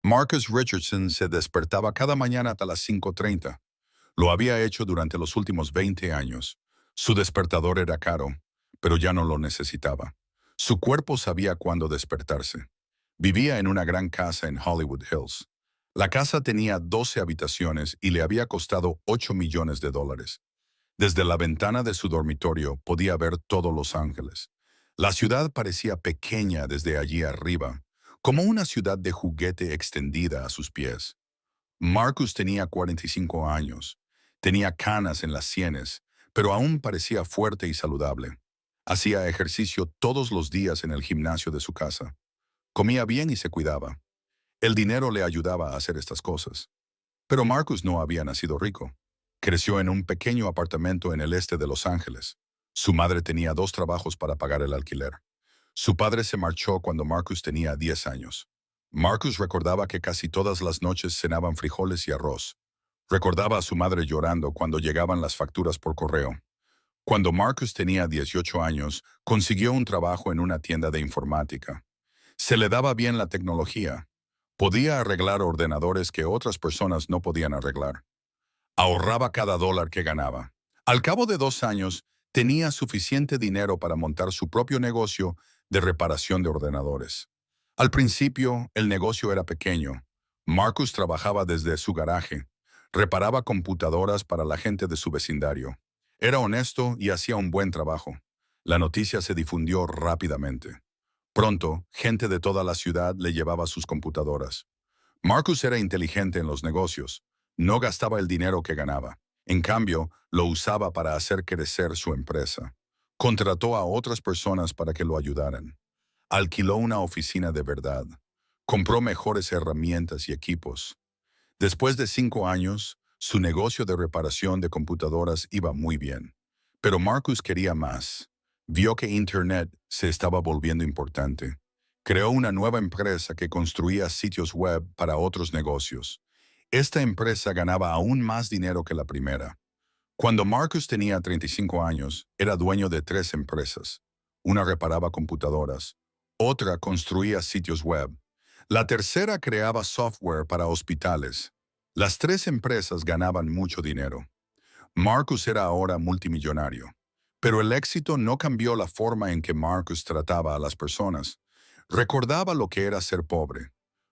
Marcus Richardson se despertaba cada mañana hasta las 5:30. Lo había hecho durante los últimos 20 años. Su despertador era caro, pero ya no lo necesitaba. Su cuerpo sabía cuándo despertarse. Vivía en una gran casa en Hollywood Hills. La casa tenía 12 habitaciones y le había costado $8 millones. Desde la ventana de su dormitorio podía ver todos Los Ángeles. La ciudad parecía pequeña desde allí arriba, como una ciudad de juguete extendida a sus pies. Marcus tenía 45 años. Tenía canas en las sienes, pero aún parecía fuerte y saludable. Hacía ejercicio todos los días en el gimnasio de su casa. Comía bien y se cuidaba. El dinero le ayudaba a hacer estas cosas. Pero Marcus no había nacido rico. Creció en un pequeño apartamento en el este de Los Ángeles. Su madre tenía 2 trabajos para pagar el alquiler. Su padre se marchó cuando Marcus tenía 10 años. Marcus recordaba que casi todas las noches cenaban frijoles y arroz. Recordaba a su madre llorando cuando llegaban las facturas por correo. Cuando Marcus tenía 18 años, consiguió un trabajo en una tienda de informática. Se le daba bien la tecnología. Podía arreglar ordenadores que otras personas no podían arreglar. Ahorraba cada dólar que ganaba. Al cabo de 2 años, tenía suficiente dinero para montar su propio negocio de reparación de ordenadores. Al principio, el negocio era pequeño. Marcus trabajaba desde su garaje. Reparaba computadoras para la gente de su vecindario. Era honesto y hacía un buen trabajo. La noticia se difundió rápidamente. Pronto, gente de toda la ciudad le llevaba sus computadoras. Marcus era inteligente en los negocios. No gastaba el dinero que ganaba. En cambio, lo usaba para hacer crecer su empresa. Contrató a otras personas para que lo ayudaran. Alquiló una oficina de verdad. Compró mejores herramientas y equipos. Después de 5 años, su negocio de reparación de computadoras iba muy bien. Pero Marcus quería más. Vio que Internet se estaba volviendo importante. Creó una nueva empresa que construía sitios web para otros negocios. Esta empresa ganaba aún más dinero que la primera. Cuando Marcus tenía 35 años, era dueño de 3 empresas. Una reparaba computadoras, otra construía sitios web. La tercera creaba software para hospitales. Las 3 empresas ganaban mucho dinero. Marcus era ahora multimillonario. Pero el éxito no cambió la forma en que Marcus trataba a las personas. Recordaba lo que era ser pobre.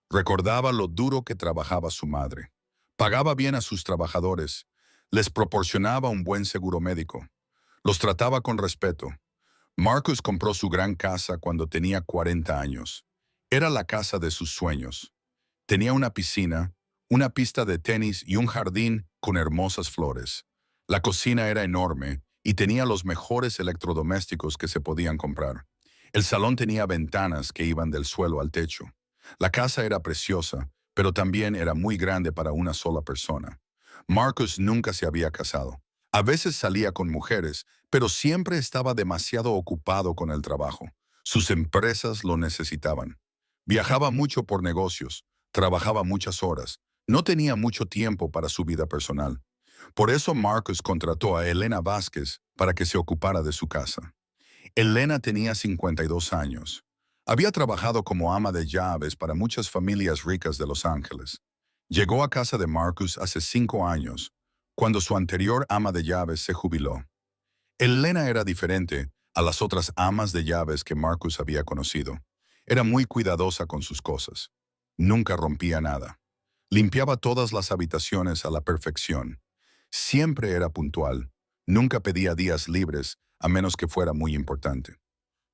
Recordaba lo duro que trabajaba su madre. Pagaba bien a sus trabajadores. Les proporcionaba un buen seguro médico. Los trataba con respeto. Marcus compró su gran casa cuando tenía 40 años. Era la casa de sus sueños. Tenía una piscina, una pista de tenis y un jardín con hermosas flores. La cocina era enorme y tenía los mejores electrodomésticos que se podían comprar. El salón tenía ventanas que iban del suelo al techo. La casa era preciosa, pero también era muy grande para una sola persona. Marcus nunca se había casado. A veces salía con mujeres, pero siempre estaba demasiado ocupado con el trabajo. Sus empresas lo necesitaban. Viajaba mucho por negocios, trabajaba muchas horas. No tenía mucho tiempo para su vida personal. Por eso Marcus contrató a Elena Vázquez para que se ocupara de su casa. Elena tenía 52 años. Había trabajado como ama de llaves para muchas familias ricas de Los Ángeles. Llegó a casa de Marcus hace 5 años, cuando su anterior ama de llaves se jubiló. Elena era diferente a las otras amas de llaves que Marcus había conocido. Era muy cuidadosa con sus cosas. Nunca rompía nada. Limpiaba todas las habitaciones a la perfección. Siempre era puntual. Nunca pedía días libres, a menos que fuera muy importante.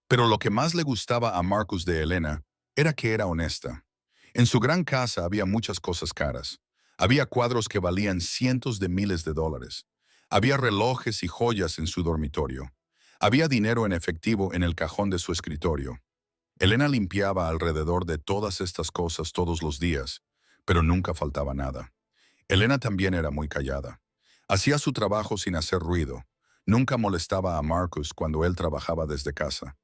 Pero lo que más le gustaba a Marcus de Elena era que era honesta. En su gran casa había muchas cosas caras. Había cuadros que valían cientos de miles de dólares. Había relojes y joyas en su dormitorio. Había dinero en efectivo en el cajón de su escritorio. Elena limpiaba alrededor de todas estas cosas todos los días, pero nunca faltaba nada. Elena también era muy callada. Hacía su trabajo sin hacer ruido. Nunca molestaba a Marcus cuando él trabajaba desde casa.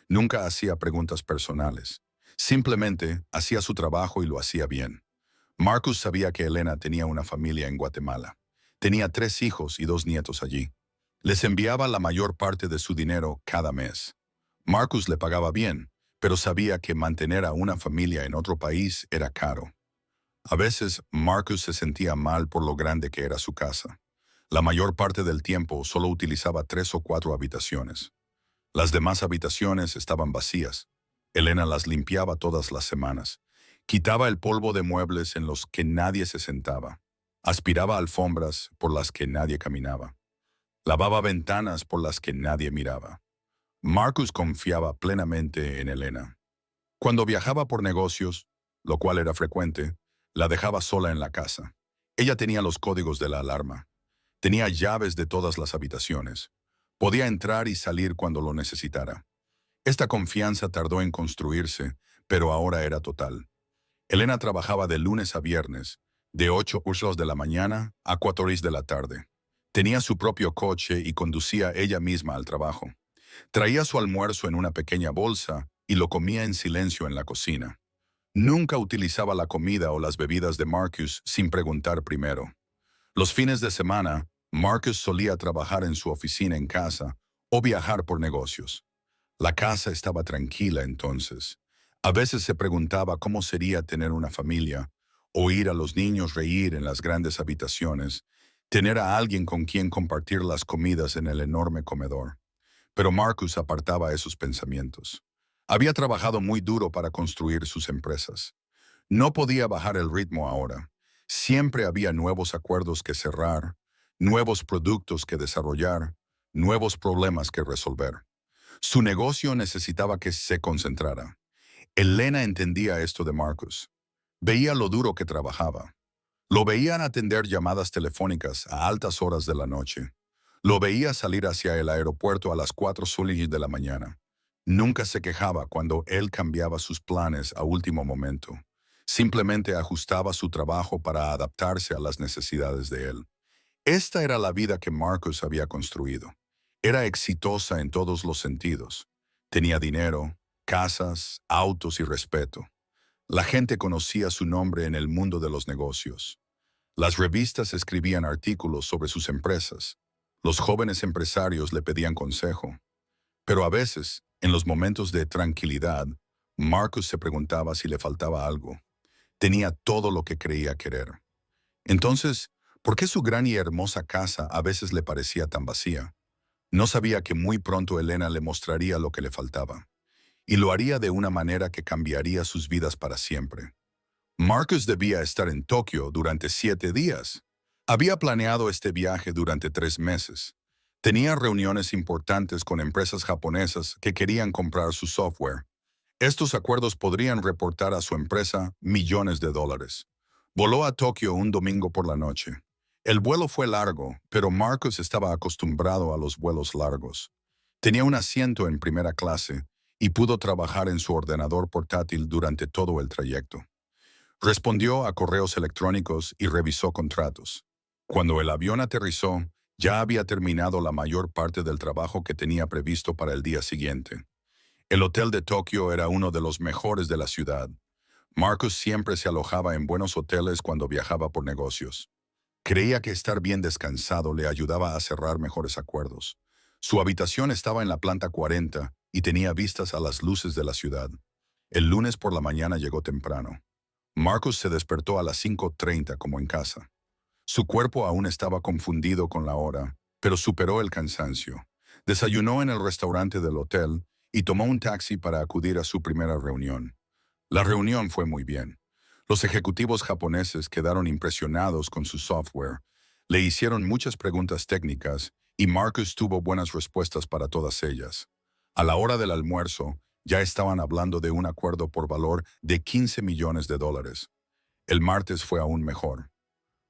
Nunca hacía preguntas personales. Simplemente hacía su trabajo y lo hacía bien. Marcus sabía que Elena tenía una familia en Guatemala. Tenía 3 hijos y 2 nietos allí. Les enviaba la mayor parte de su dinero cada mes. Marcus le pagaba bien, pero sabía que mantener a una familia en otro país era caro. A veces, Marcus se sentía mal por lo grande que era su casa. La mayor parte del tiempo solo utilizaba 3 o 4 habitaciones. Las demás habitaciones estaban vacías. Elena las limpiaba todas las semanas. Quitaba el polvo de muebles en los que nadie se sentaba. Aspiraba alfombras por las que nadie caminaba. Lavaba ventanas por las que nadie miraba. Marcus confiaba plenamente en Elena. Cuando viajaba por negocios, lo cual era frecuente, la dejaba sola en la casa. Ella tenía los códigos de la alarma. Tenía llaves de todas las habitaciones. Podía entrar y salir cuando lo necesitara. Esta confianza tardó en construirse, pero ahora era total. Elena trabajaba de lunes a viernes, de 8 horas de la mañana a 4 horas de la tarde. Tenía su propio coche y conducía ella misma al trabajo. Traía su almuerzo en una pequeña bolsa y lo comía en silencio en la cocina. Nunca utilizaba la comida o las bebidas de Marcus sin preguntar primero. Los fines de semana, Marcus solía trabajar en su oficina en casa o viajar por negocios. La casa estaba tranquila entonces. A veces se preguntaba cómo sería tener una familia, oír a los niños reír en las grandes habitaciones, tener a alguien con quien compartir las comidas en el enorme comedor. Pero Marcus apartaba esos pensamientos. Había trabajado muy duro para construir sus empresas. No podía bajar el ritmo ahora. Siempre había nuevos acuerdos que cerrar, nuevos productos que desarrollar, nuevos problemas que resolver. Su negocio necesitaba que se concentrara. Elena entendía esto de Marcus. Veía lo duro que trabajaba. Lo veían atender llamadas telefónicas a altas horas de la noche. Lo veía salir hacia el aeropuerto a las 4 de la mañana. Nunca se quejaba cuando él cambiaba sus planes a último momento. Simplemente ajustaba su trabajo para adaptarse a las necesidades de él. Esta era la vida que Marcus había construido. Era exitosa en todos los sentidos. Tenía dinero, casas, autos y respeto. La gente conocía su nombre en el mundo de los negocios. Las revistas escribían artículos sobre sus empresas. Los jóvenes empresarios le pedían consejo. Pero a veces, en los momentos de tranquilidad, Marcus se preguntaba si le faltaba algo. Tenía todo lo que creía querer. Entonces, ¿por qué su gran y hermosa casa a veces le parecía tan vacía? No sabía que muy pronto Elena le mostraría lo que le faltaba. Y lo haría de una manera que cambiaría sus vidas para siempre. Marcus debía estar en Tokio durante 7 días. Había planeado este viaje durante 3 meses. Tenía reuniones importantes con empresas japonesas que querían comprar su software. Estos acuerdos podrían reportar a su empresa millones de dólares. Voló a Tokio un domingo por la noche. El vuelo fue largo, pero Marcus estaba acostumbrado a los vuelos largos. Tenía un asiento en primera clase y pudo trabajar en su ordenador portátil durante todo el trayecto. Respondió a correos electrónicos y revisó contratos. Cuando el avión aterrizó, ya había terminado la mayor parte del trabajo que tenía previsto para el día siguiente. El hotel de Tokio era uno de los mejores de la ciudad. Marcus siempre se alojaba en buenos hoteles cuando viajaba por negocios. Creía que estar bien descansado le ayudaba a cerrar mejores acuerdos. Su habitación estaba en la planta 40 y tenía vistas a las luces de la ciudad. El lunes por la mañana llegó temprano. Marcus se despertó a las 5:30 como en casa. Su cuerpo aún estaba confundido con la hora, pero superó el cansancio. Desayunó en el restaurante del hotel y tomó un taxi para acudir a su primera reunión. La reunión fue muy bien. Los ejecutivos japoneses quedaron impresionados con su software. Le hicieron muchas preguntas técnicas y Marcus tuvo buenas respuestas para todas ellas. A la hora del almuerzo, ya estaban hablando de un acuerdo por valor de 15 millones de dólares. El martes fue aún mejor.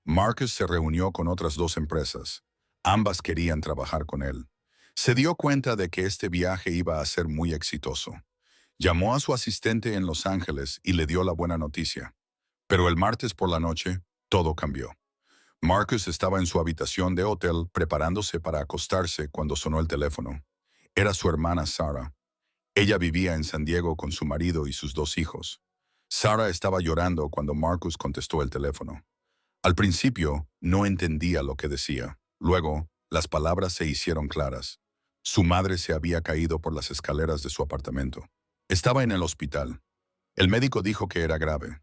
Marcus se reunió con otras 2 empresas. Ambas querían trabajar con él. Se dio cuenta de que este viaje iba a ser muy exitoso. Llamó a su asistente en Los Ángeles y le dio la buena noticia. Pero el martes por la noche, todo cambió. Marcus estaba en su habitación de hotel preparándose para acostarse cuando sonó el teléfono. Era su hermana Sarah. Ella vivía en San Diego con su marido y sus 2 hijos. Sarah estaba llorando cuando Marcus contestó el teléfono. Al principio, no entendía lo que decía. Luego, las palabras se hicieron claras. Su madre se había caído por las escaleras de su apartamento. Estaba en el hospital. El médico dijo que era grave.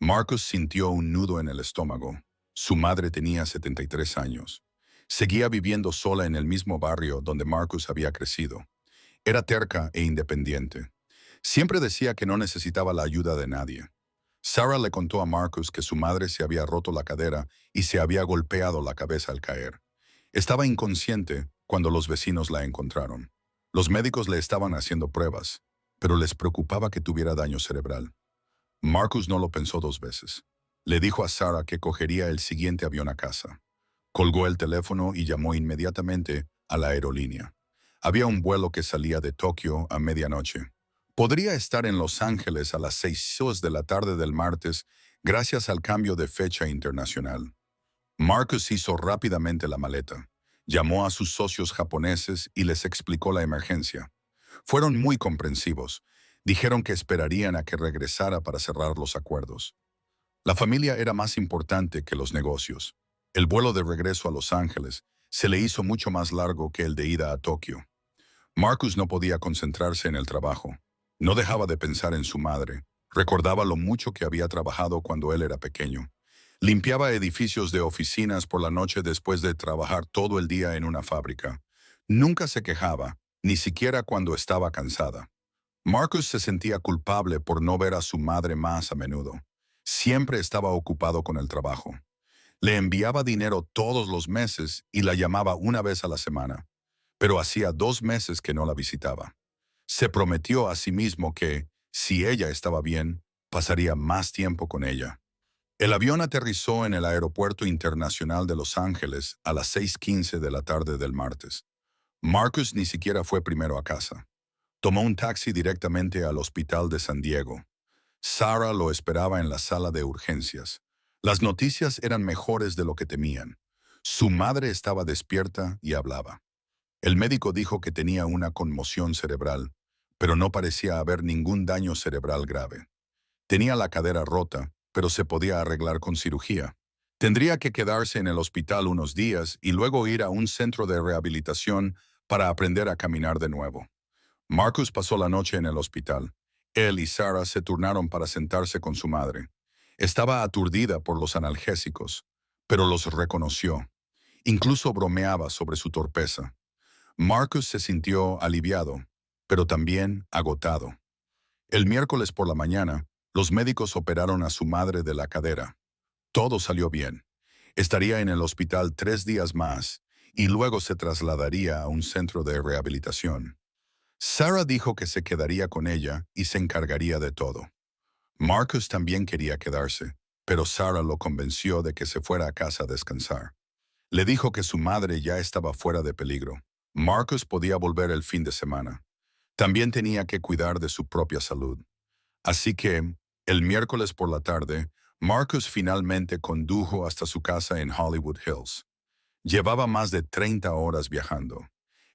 Marcus sintió un nudo en el estómago. Su madre tenía 73 años. Seguía viviendo sola en el mismo barrio donde Marcus había crecido. Era terca e independiente. Siempre decía que no necesitaba la ayuda de nadie. Sarah le contó a Marcus que su madre se había roto la cadera y se había golpeado la cabeza al caer. Estaba inconsciente cuando los vecinos la encontraron. Los médicos le estaban haciendo pruebas, pero les preocupaba que tuviera daño cerebral. Marcus no lo pensó dos veces. Le dijo a Sarah que cogería el siguiente avión a casa. Colgó el teléfono y llamó inmediatamente a la aerolínea. Había un vuelo que salía de Tokio a medianoche. Podría estar en Los Ángeles a las 6 de la tarde del martes gracias al cambio de fecha internacional. Marcus hizo rápidamente la maleta. Llamó a sus socios japoneses y les explicó la emergencia. Fueron muy comprensivos. Dijeron que esperarían a que regresara para cerrar los acuerdos. La familia era más importante que los negocios. El vuelo de regreso a Los Ángeles se le hizo mucho más largo que el de ida a Tokio. Marcus no podía concentrarse en el trabajo. No dejaba de pensar en su madre. Recordaba lo mucho que había trabajado cuando él era pequeño. Limpiaba edificios de oficinas por la noche después de trabajar todo el día en una fábrica. Nunca se quejaba, ni siquiera cuando estaba cansada. Marcus se sentía culpable por no ver a su madre más a menudo. Siempre estaba ocupado con el trabajo. Le enviaba dinero todos los meses y la llamaba una vez a la semana, pero hacía 2 meses que no la visitaba. Se prometió a sí mismo que, si ella estaba bien, pasaría más tiempo con ella. El avión aterrizó en el Aeropuerto Internacional de Los Ángeles a las 6:15 de la tarde del martes. Marcus ni siquiera fue primero a casa. Tomó un taxi directamente al Hospital de San Diego. Sarah lo esperaba en la sala de urgencias. Las noticias eran mejores de lo que temían. Su madre estaba despierta y hablaba. El médico dijo que tenía una conmoción cerebral, pero no parecía haber ningún daño cerebral grave. Tenía la cadera rota, pero se podía arreglar con cirugía. Tendría que quedarse en el hospital unos días y luego ir a un centro de rehabilitación para aprender a caminar de nuevo. Marcus pasó la noche en el hospital. Él y Sarah se turnaron para sentarse con su madre. Estaba aturdida por los analgésicos, pero los reconoció. Incluso bromeaba sobre su torpeza. Marcus se sintió aliviado, pero también agotado. El miércoles por la mañana, los médicos operaron a su madre de la cadera. Todo salió bien. Estaría en el hospital 3 días más y luego se trasladaría a un centro de rehabilitación. Sarah dijo que se quedaría con ella y se encargaría de todo. Marcus también quería quedarse, pero Sarah lo convenció de que se fuera a casa a descansar. Le dijo que su madre ya estaba fuera de peligro. Marcus podía volver el fin de semana. También tenía que cuidar de su propia salud. Así que, el miércoles por la tarde, Marcus finalmente condujo hasta su casa en Hollywood Hills. Llevaba más de 30 horas viajando.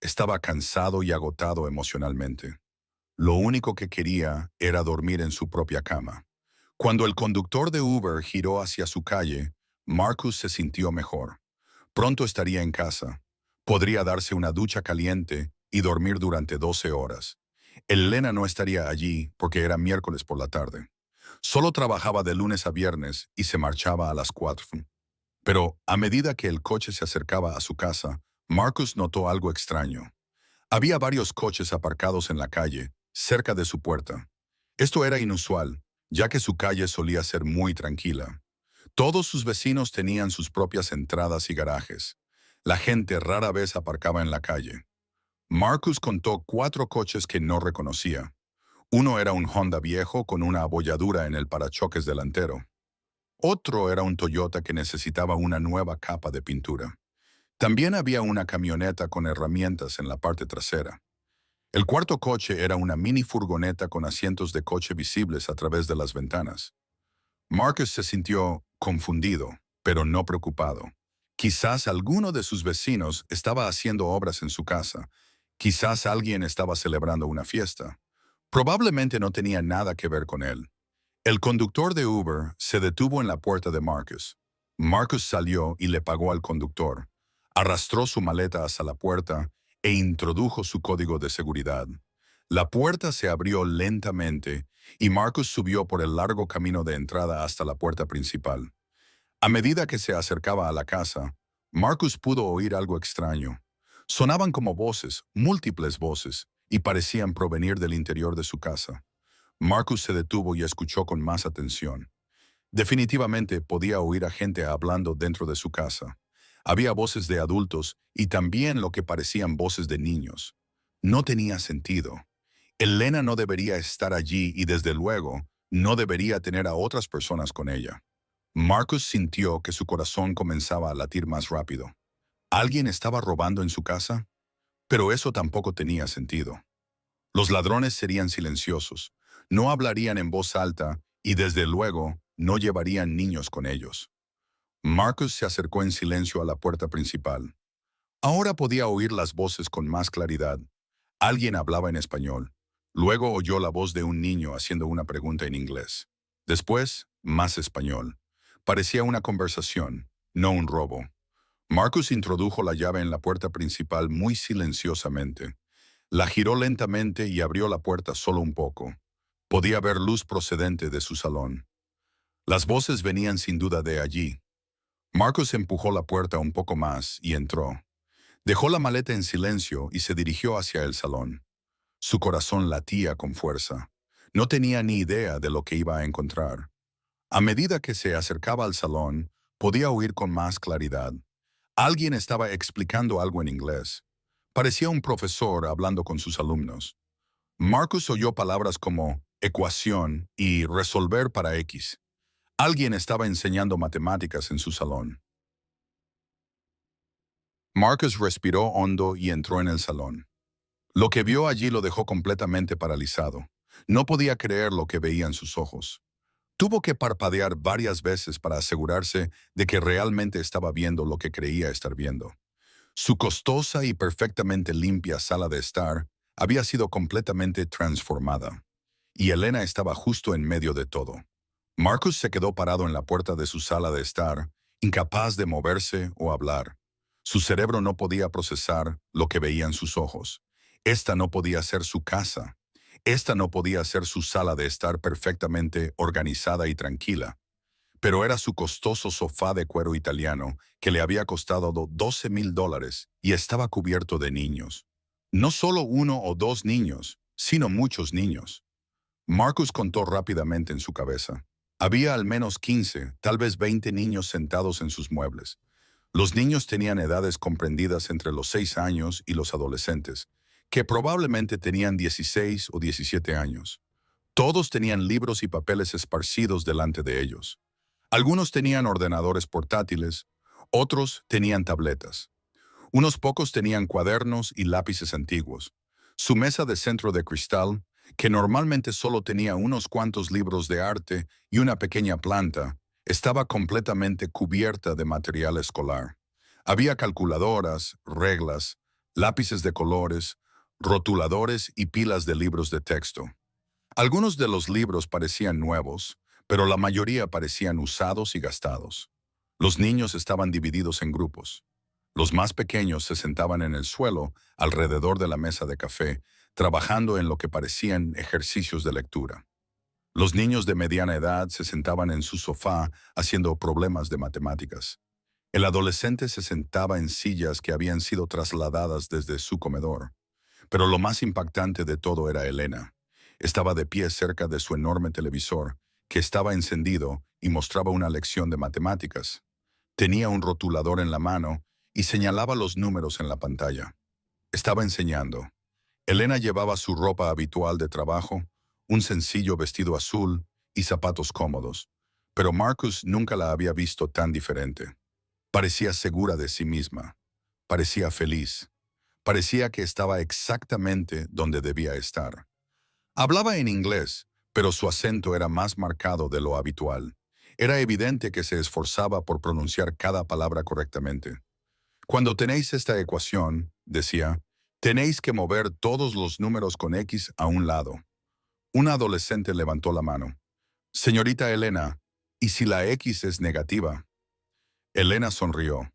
Estaba cansado y agotado emocionalmente. Lo único que quería era dormir en su propia cama. Cuando el conductor de Uber giró hacia su calle, Marcus se sintió mejor. Pronto estaría en casa. Podría darse una ducha caliente y dormir durante 12 horas. Elena no estaría allí porque era miércoles por la tarde. Solo trabajaba de lunes a viernes y se marchaba a las 4. Pero a medida que el coche se acercaba a su casa, Marcus notó algo extraño. Había varios coches aparcados en la calle, cerca de su puerta. Esto era inusual, ya que su calle solía ser muy tranquila. Todos sus vecinos tenían sus propias entradas y garajes. La gente rara vez aparcaba en la calle. Marcus contó 4 coches que no reconocía. Uno era un Honda viejo con una abolladura en el parachoques delantero. Otro era un Toyota que necesitaba una nueva capa de pintura. También había una camioneta con herramientas en la parte trasera. El cuarto coche era una mini furgoneta con asientos de coche visibles a través de las ventanas. Marcus se sintió confundido, pero no preocupado. Quizás alguno de sus vecinos estaba haciendo obras en su casa. Quizás alguien estaba celebrando una fiesta. Probablemente no tenía nada que ver con él. El conductor de Uber se detuvo en la puerta de Marcus. Marcus salió y le pagó al conductor. Arrastró su maleta hasta la puerta e introdujo su código de seguridad. La puerta se abrió lentamente y Marcus subió por el largo camino de entrada hasta la puerta principal. A medida que se acercaba a la casa, Marcus pudo oír algo extraño. Sonaban como voces, múltiples voces, y parecían provenir del interior de su casa. Marcus se detuvo y escuchó con más atención. Definitivamente podía oír a gente hablando dentro de su casa. Había voces de adultos y también lo que parecían voces de niños. No tenía sentido. Elena no debería estar allí y desde luego no debería tener a otras personas con ella. Marcus sintió que su corazón comenzaba a latir más rápido. ¿Alguien estaba robando en su casa? Pero eso tampoco tenía sentido. Los ladrones serían silenciosos, no hablarían en voz alta y desde luego no llevarían niños con ellos. Marcus se acercó en silencio a la puerta principal. Ahora podía oír las voces con más claridad. Alguien hablaba en español. Luego oyó la voz de un niño haciendo una pregunta en inglés. Después, más español. Parecía una conversación, no un robo. Marcus introdujo la llave en la puerta principal muy silenciosamente. La giró lentamente y abrió la puerta solo un poco. Podía ver luz procedente de su salón. Las voces venían sin duda de allí. Marcus empujó la puerta un poco más y entró. Dejó la maleta en silencio y se dirigió hacia el salón. Su corazón latía con fuerza. No tenía ni idea de lo que iba a encontrar. A medida que se acercaba al salón, podía oír con más claridad. Alguien estaba explicando algo en inglés. Parecía un profesor hablando con sus alumnos. Marcus oyó palabras como ecuación y resolver para X. Alguien estaba enseñando matemáticas en su salón. Marcus respiró hondo y entró en el salón. Lo que vio allí lo dejó completamente paralizado. No podía creer lo que veía en sus ojos. Tuvo que parpadear varias veces para asegurarse de que realmente estaba viendo lo que creía estar viendo. Su costosa y perfectamente limpia sala de estar había sido completamente transformada, y Elena estaba justo en medio de todo. Marcus se quedó parado en la puerta de su sala de estar, incapaz de moverse o hablar. Su cerebro no podía procesar lo que veían sus ojos. Esta no podía ser su casa. Esta no podía ser su sala de estar perfectamente organizada y tranquila. Pero era su costoso sofá de cuero italiano que le había costado $12,000 y estaba cubierto de niños. No solo uno o dos niños, sino muchos niños. Marcus contó rápidamente en su cabeza. Había al menos 15, tal vez 20 niños sentados en sus muebles. Los niños tenían edades comprendidas entre los 6 años y los adolescentes, que probablemente tenían 16 o 17 años. Todos tenían libros y papeles esparcidos delante de ellos. Algunos tenían ordenadores portátiles, otros tenían tabletas. Unos pocos tenían cuadernos y lápices antiguos. Su mesa de centro de cristal, que normalmente solo tenía unos cuantos libros de arte y una pequeña planta, estaba completamente cubierta de material escolar. Había calculadoras, reglas, lápices de colores, rotuladores y pilas de libros de texto. Algunos de los libros parecían nuevos, pero la mayoría parecían usados y gastados. Los niños estaban divididos en grupos. Los más pequeños se sentaban en el suelo, alrededor de la mesa de café, trabajando en lo que parecían ejercicios de lectura. Los niños de mediana edad se sentaban en su sofá haciendo problemas de matemáticas. El adolescente se sentaba en sillas que habían sido trasladadas desde su comedor. Pero lo más impactante de todo era Elena. Estaba de pie cerca de su enorme televisor, que estaba encendido y mostraba una lección de matemáticas. Tenía un rotulador en la mano y señalaba los números en la pantalla. Estaba enseñando. Elena llevaba su ropa habitual de trabajo, un sencillo vestido azul y zapatos cómodos, pero Marcus nunca la había visto tan diferente. Parecía segura de sí misma. Parecía feliz. Parecía que estaba exactamente donde debía estar. Hablaba en inglés, pero su acento era más marcado de lo habitual. Era evidente que se esforzaba por pronunciar cada palabra correctamente. Cuando tenéis esta ecuación, decía, tenéis que mover todos los números con X a un lado. Una adolescente levantó la mano. Señorita Elena, ¿y si la X es negativa? Elena sonrió.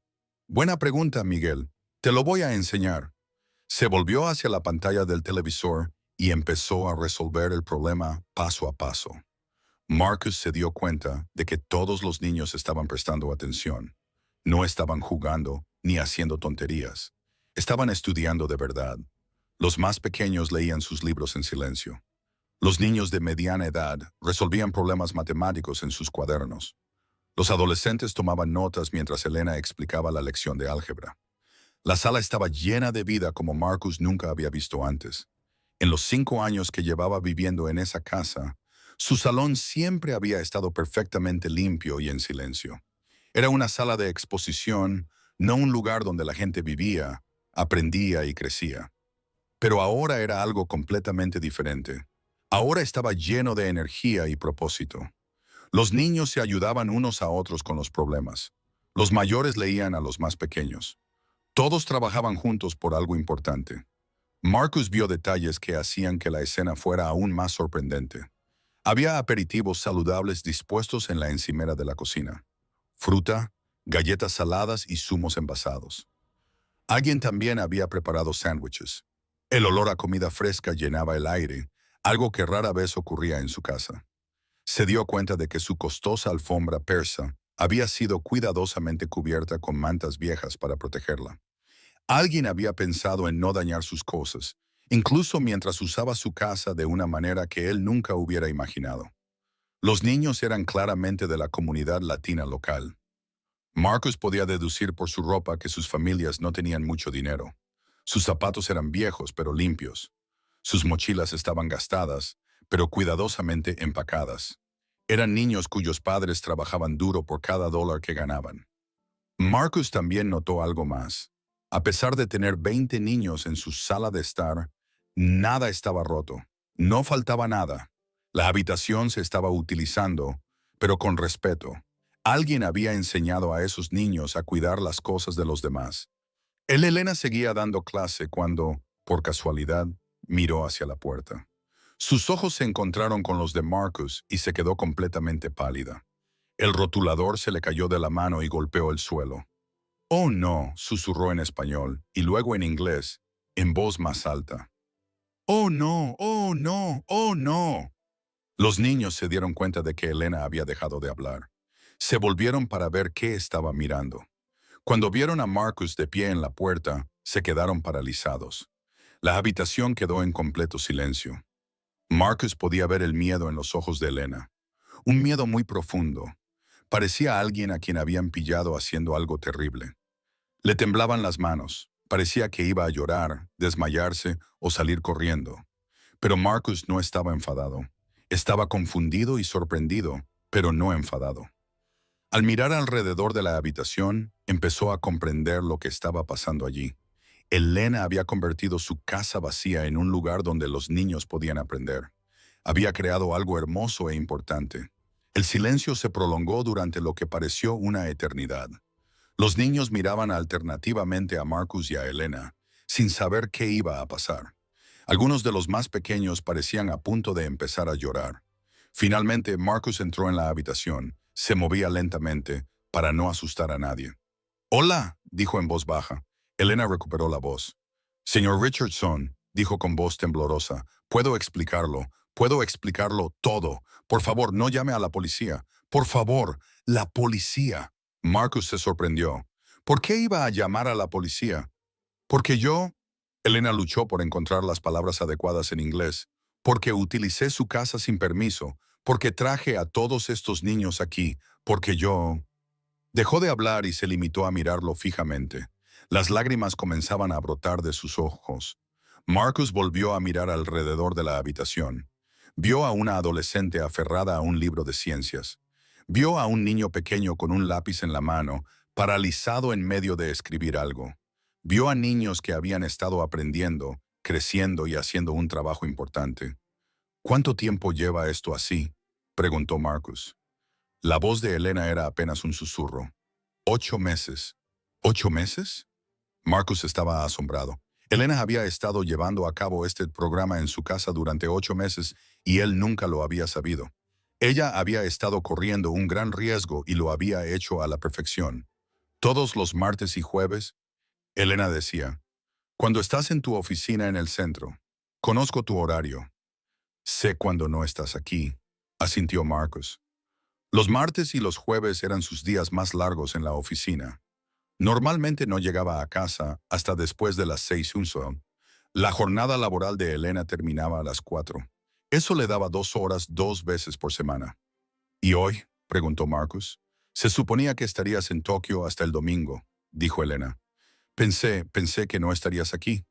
Buena pregunta, Miguel. Te lo voy a enseñar. Se volvió hacia la pantalla del televisor y empezó a resolver el problema paso a paso. Marcus se dio cuenta de que todos los niños estaban prestando atención. No estaban jugando ni haciendo tonterías. Estaban estudiando de verdad. Los más pequeños leían sus libros en silencio. Los niños de mediana edad resolvían problemas matemáticos en sus cuadernos. Los adolescentes tomaban notas mientras Elena explicaba la lección de álgebra. La sala estaba llena de vida como Marcus nunca había visto antes. En los 5 años que llevaba viviendo en esa casa, su salón siempre había estado perfectamente limpio y en silencio. Era una sala de exposición, no un lugar donde la gente vivía, aprendía y crecía. Pero ahora era algo completamente diferente. Ahora estaba lleno de energía y propósito. Los niños se ayudaban unos a otros con los problemas. Los mayores leían a los más pequeños. Todos trabajaban juntos por algo importante. Marcus vio detalles que hacían que la escena fuera aún más sorprendente. Había aperitivos saludables dispuestos en la encimera de la cocina. Fruta, galletas saladas y zumos envasados. Alguien también había preparado sándwiches. El olor a comida fresca llenaba el aire, algo que rara vez ocurría en su casa. Se dio cuenta de que su costosa alfombra persa había sido cuidadosamente cubierta con mantas viejas para protegerla. Alguien había pensado en no dañar sus cosas, incluso mientras usaba su casa de una manera que él nunca hubiera imaginado. Los niños eran claramente de la comunidad latina local. Marcus podía deducir por su ropa que sus familias no tenían mucho dinero. Sus zapatos eran viejos pero limpios. Sus mochilas estaban gastadas, pero cuidadosamente empacadas. Eran niños cuyos padres trabajaban duro por cada dólar que ganaban. Marcus también notó algo más. A pesar de tener 20 niños en su sala de estar, nada estaba roto. No faltaba nada. La habitación se estaba utilizando, pero con respeto. Alguien había enseñado a esos niños a cuidar las cosas de los demás. Elena seguía dando clase cuando, por casualidad, miró hacia la puerta. Sus ojos se encontraron con los de Marcus y se quedó completamente pálida. El rotulador se le cayó de la mano y golpeó el suelo. «Oh, no», susurró en español, y luego en inglés, en voz más alta. «Oh, no, oh, no, oh, no». Los niños se dieron cuenta de que Elena había dejado de hablar. Se volvieron para ver qué estaba mirando. Cuando vieron a Marcus de pie en la puerta, se quedaron paralizados. La habitación quedó en completo silencio. Marcus podía ver el miedo en los ojos de Elena. Un miedo muy profundo. Parecía alguien a quien habían pillado haciendo algo terrible. Le temblaban las manos. Parecía que iba a llorar, desmayarse o salir corriendo. Pero Marcus no estaba enfadado. Estaba confundido y sorprendido, pero no enfadado. Al mirar alrededor de la habitación, empezó a comprender lo que estaba pasando allí. Elena había convertido su casa vacía en un lugar donde los niños podían aprender. Había creado algo hermoso e importante. El silencio se prolongó durante lo que pareció una eternidad. Los niños miraban alternativamente a Marcus y a Elena, sin saber qué iba a pasar. Algunos de los más pequeños parecían a punto de empezar a llorar. Finalmente, Marcus entró en la habitación. Se movía lentamente, para no asustar a nadie. «Hola», dijo en voz baja. Elena recuperó la voz. «Señor Richardson», dijo con voz temblorosa, «puedo explicarlo todo. Por favor, no llame a la policía. Por favor, la policía». Marcus se sorprendió. ¿Por qué iba a llamar a la policía? «Porque yo...» Elena luchó por encontrar las palabras adecuadas en inglés. «Porque utilicé su casa sin permiso. Porque traje a todos estos niños aquí. Porque yo...» Dejó de hablar y se limitó a mirarlo fijamente. Las lágrimas comenzaban a brotar de sus ojos. Marcus volvió a mirar alrededor de la habitación. Vio a una adolescente aferrada a un libro de ciencias. Vio a un niño pequeño con un lápiz en la mano, paralizado en medio de escribir algo. Vio a niños que habían estado aprendiendo, creciendo y haciendo un trabajo importante. «¿Cuánto tiempo lleva esto así?», preguntó Marcus. La voz de Elena era apenas un susurro. 8 meses. ¿8 meses? Marcus estaba asombrado. Elena había estado llevando a cabo este programa en su casa durante 8 meses y él nunca lo había sabido. Ella había estado corriendo un gran riesgo y lo había hecho a la perfección. Todos los martes y jueves, Elena decía, «Cuando estás en tu oficina en el centro, Conozco tu horario. Sé cuando no estás aquí, asintió Marcus. Los martes y los jueves eran sus días más largos en la oficina. Normalmente no llegaba a casa hasta después de las 6 uso. La jornada laboral de Elena terminaba a las 4. Eso le daba 2 horas 2 veces por semana. ¿Y hoy? Preguntó Marcus. Se suponía que estarías en Tokio hasta el domingo, dijo Elena. Pensé que no estarías aquí.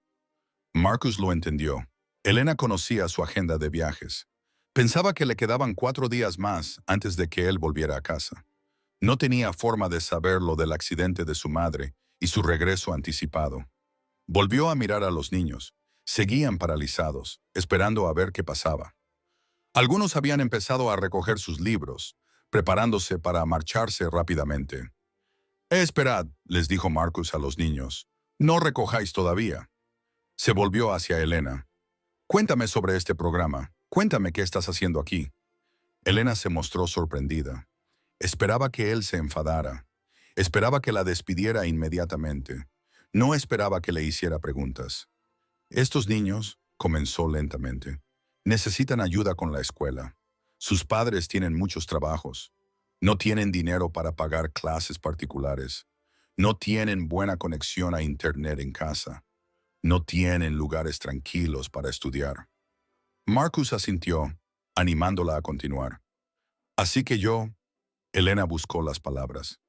Marcus lo entendió. Elena conocía su agenda de viajes. Pensaba que le quedaban 4 días más antes de que él volviera a casa. No tenía forma de saber lo del accidente de su madre y su regreso anticipado. Volvió a mirar a los niños. Seguían paralizados, esperando a ver qué pasaba. Algunos habían empezado a recoger sus libros, preparándose para marcharse rápidamente. Esperad, les dijo Marcus a los niños. No recojáis todavía. Se volvió hacia Elena. Cuéntame sobre este programa. Cuéntame qué estás haciendo aquí. Elena se mostró sorprendida. Esperaba que él se enfadara. Esperaba que la despidiera inmediatamente. No esperaba que le hiciera preguntas. Estos niños, comenzó lentamente, necesitan ayuda con la escuela. Sus padres tienen muchos trabajos. No tienen dinero para pagar clases particulares. No tienen buena conexión a internet en casa. No tienen lugares tranquilos para estudiar. Marcus asintió, animándola a continuar. Así que Elena buscó las palabras.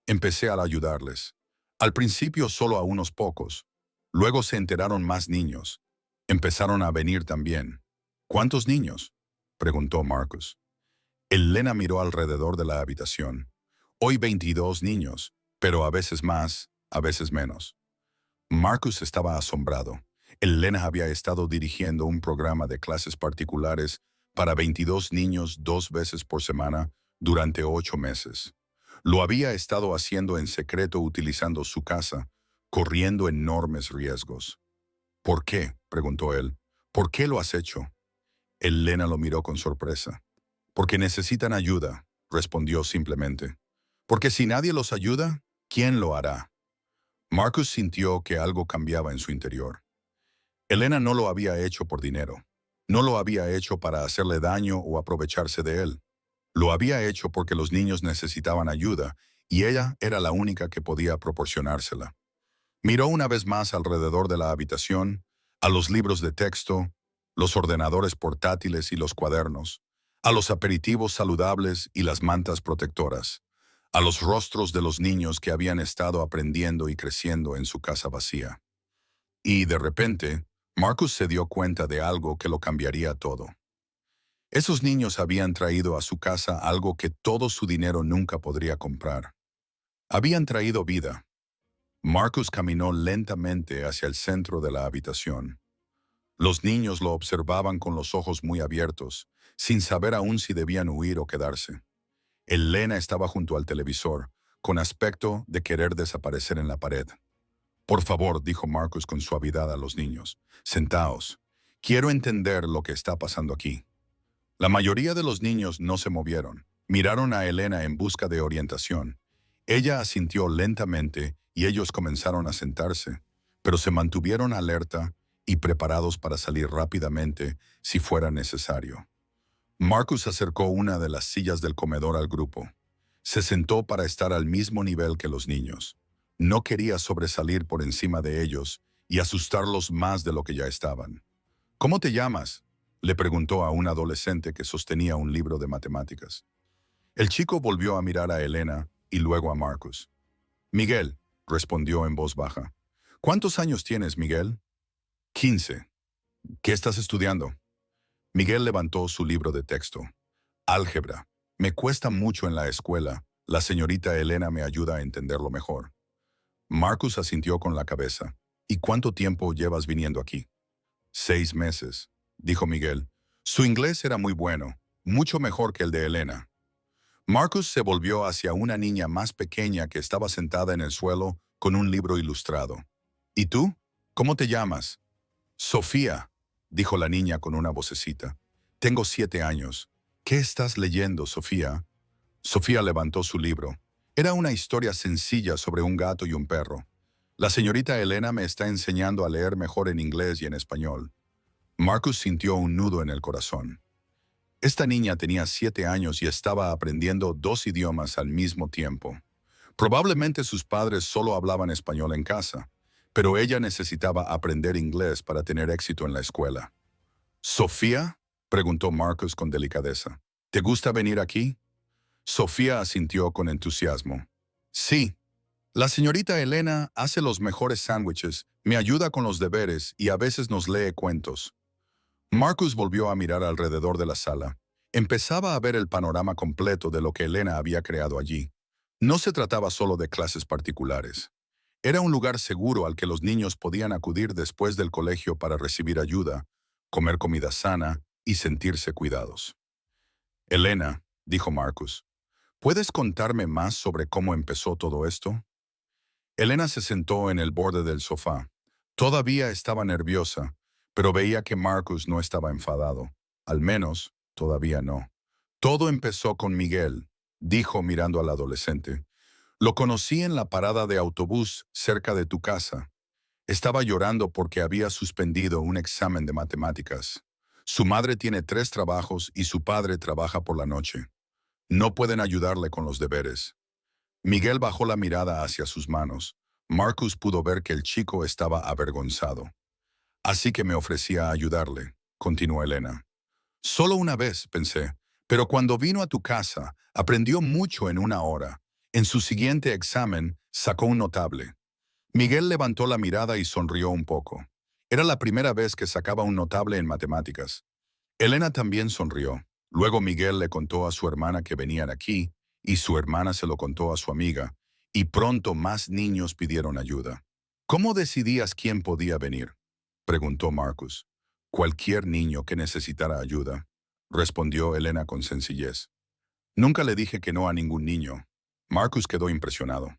Empecé a ayudarles. Al principio solo a unos pocos. Luego se enteraron más niños. Empezaron a venir también. ¿Cuántos niños? Preguntó Marcus. Elena miró alrededor de la habitación. Hoy 22 niños, pero a veces más, a veces menos. Marcus estaba asombrado. Elena había estado dirigiendo un programa de clases particulares para 22 niños 2 veces por semana durante 8 meses. Lo había estado haciendo en secreto utilizando su casa, corriendo enormes riesgos. ¿Por qué?, preguntó él. ¿Por qué lo has hecho? Elena lo miró con sorpresa. Porque necesitan ayuda, respondió simplemente. Porque si nadie los ayuda, ¿quién lo hará? Marcus sintió que algo cambiaba en su interior. Elena no lo había hecho por dinero. No lo había hecho para hacerle daño o aprovecharse de él. Lo había hecho porque los niños necesitaban ayuda y ella era la única que podía proporcionársela. Miró una vez más alrededor de la habitación, a los libros de texto, los ordenadores portátiles y los cuadernos, a los aperitivos saludables y las mantas protectoras, a los rostros de los niños que habían estado aprendiendo y creciendo en su casa vacía. Y, de repente, Marcus se dio cuenta de algo que lo cambiaría todo. Esos niños habían traído a su casa algo que todo su dinero nunca podría comprar. Habían traído vida. Marcus caminó lentamente hacia el centro de la habitación. Los niños lo observaban con los ojos muy abiertos, sin saber aún si debían huir o quedarse. Elena estaba junto al televisor, con aspecto de querer desaparecer en la pared. Por favor, dijo Marcus con suavidad a los niños, sentaos. Quiero entender lo que está pasando aquí. La mayoría de los niños no se movieron. Miraron a Elena en busca de orientación. Ella asintió lentamente y ellos comenzaron a sentarse, pero se mantuvieron alerta y preparados para salir rápidamente si fuera necesario. Marcus acercó una de las sillas del comedor al grupo. Se sentó para estar al mismo nivel que los niños. No quería sobresalir por encima de ellos y asustarlos más de lo que ya estaban. ¿Cómo te llamas?, le preguntó a un adolescente que sostenía un libro de matemáticas. El chico volvió a mirar a Elena y luego a Marcus. Miguel, respondió en voz baja. ¿Cuántos años tienes, Miguel? 15. ¿Qué estás estudiando? Miguel levantó su libro de texto. Álgebra. Me cuesta mucho en la escuela. La señorita Elena me ayuda a entenderlo mejor. Marcus asintió con la cabeza. ¿Y cuánto tiempo llevas viniendo aquí? 6 meses, dijo Miguel. Su inglés era muy bueno, mucho mejor que el de Elena. Marcus se volvió hacia una niña más pequeña que estaba sentada en el suelo con un libro ilustrado. ¿Y tú? ¿Cómo te llamas? Sofía, dijo la niña con una vocecita. Tengo 7 años. ¿Qué estás leyendo, Sofía? Sofía levantó su libro. Era una historia sencilla sobre un gato y un perro. La señorita Elena me está enseñando a leer mejor en inglés y en español. Marcus sintió un nudo en el corazón. Esta niña tenía 7 años y estaba aprendiendo 2 idiomas al mismo tiempo. Probablemente sus padres solo hablaban español en casa, pero ella necesitaba aprender inglés para tener éxito en la escuela. ¿Sofía? Preguntó Marcus con delicadeza. ¿Te gusta venir aquí? Sofía asintió con entusiasmo. Sí. La señorita Elena hace los mejores sándwiches, me ayuda con los deberes y a veces nos lee cuentos. Marcus volvió a mirar alrededor de la sala. Empezaba a ver el panorama completo de lo que Elena había creado allí. No se trataba solo de clases particulares. Era un lugar seguro al que los niños podían acudir después del colegio para recibir ayuda, comer comida sana y sentirse cuidados. Elena, dijo Marcus, ¿puedes contarme más sobre cómo empezó todo esto? Elena se sentó en el borde del sofá. Todavía estaba nerviosa, pero veía que Marcus no estaba enfadado. Al menos, todavía no. Todo empezó con Miguel, dijo mirando al adolescente. Lo conocí en la parada de autobús cerca de tu casa. Estaba llorando porque había suspendido un examen de matemáticas. Su madre tiene 3 trabajos y su padre trabaja por la noche. No pueden ayudarle con los deberes. Miguel bajó la mirada hacia sus manos. Marcus pudo ver que el chico estaba avergonzado. Así que me ofrecía a ayudarle, continuó Elena. Solo una vez, pensé, pero cuando vino a tu casa, aprendió mucho en 1 hora. En su siguiente examen, sacó un notable. Miguel levantó la mirada y sonrió un poco. Era la primera vez que sacaba un notable en matemáticas. Elena también sonrió. Luego Miguel le contó a su hermana que venían aquí, y su hermana se lo contó a su amiga, y pronto más niños pidieron ayuda. ¿Cómo decidías quién podía venir?, preguntó Marcus. Cualquier niño que necesitara ayuda, respondió Elena con sencillez. Nunca le dije que no a ningún niño. Marcus quedó impresionado.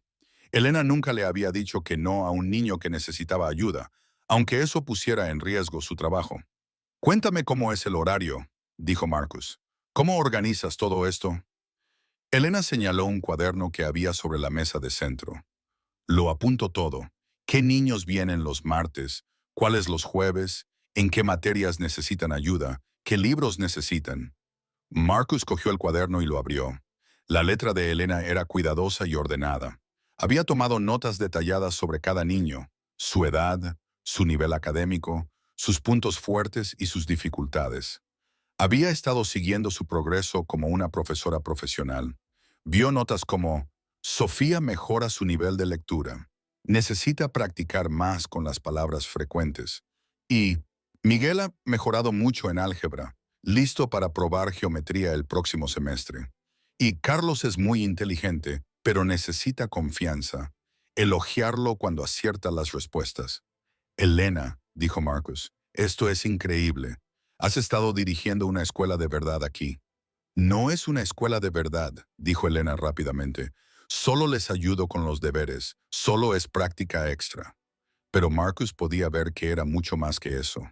Elena nunca le había dicho que no a un niño que necesitaba ayuda, aunque eso pusiera en riesgo su trabajo. Cuéntame cómo es el horario, dijo Marcus. ¿Cómo organizas todo esto? Elena señaló un cuaderno que había sobre la mesa de centro. Lo apunto todo. ¿Qué niños vienen los martes? ¿Cuáles los jueves? ¿En qué materias necesitan ayuda? ¿Qué libros necesitan? Marcus cogió el cuaderno y lo abrió. La letra de Elena era cuidadosa y ordenada. Había tomado notas detalladas sobre cada niño, su edad, su nivel académico, sus puntos fuertes y sus dificultades. Había estado siguiendo su progreso como una profesora profesional. Vio notas como, Sofía mejora su nivel de lectura. Necesita practicar más con las palabras frecuentes. Y, Miguel ha mejorado mucho en álgebra, listo para probar geometría el próximo semestre. Y Carlos es muy inteligente, pero necesita confianza. Elogiarlo cuando acierta las respuestas. Elena, dijo Marcus, esto es increíble. Has estado dirigiendo una escuela de verdad aquí. No es una escuela de verdad, dijo Elena rápidamente. Solo les ayudo con los deberes, solo es práctica extra. Pero Marcus podía ver que era mucho más que eso.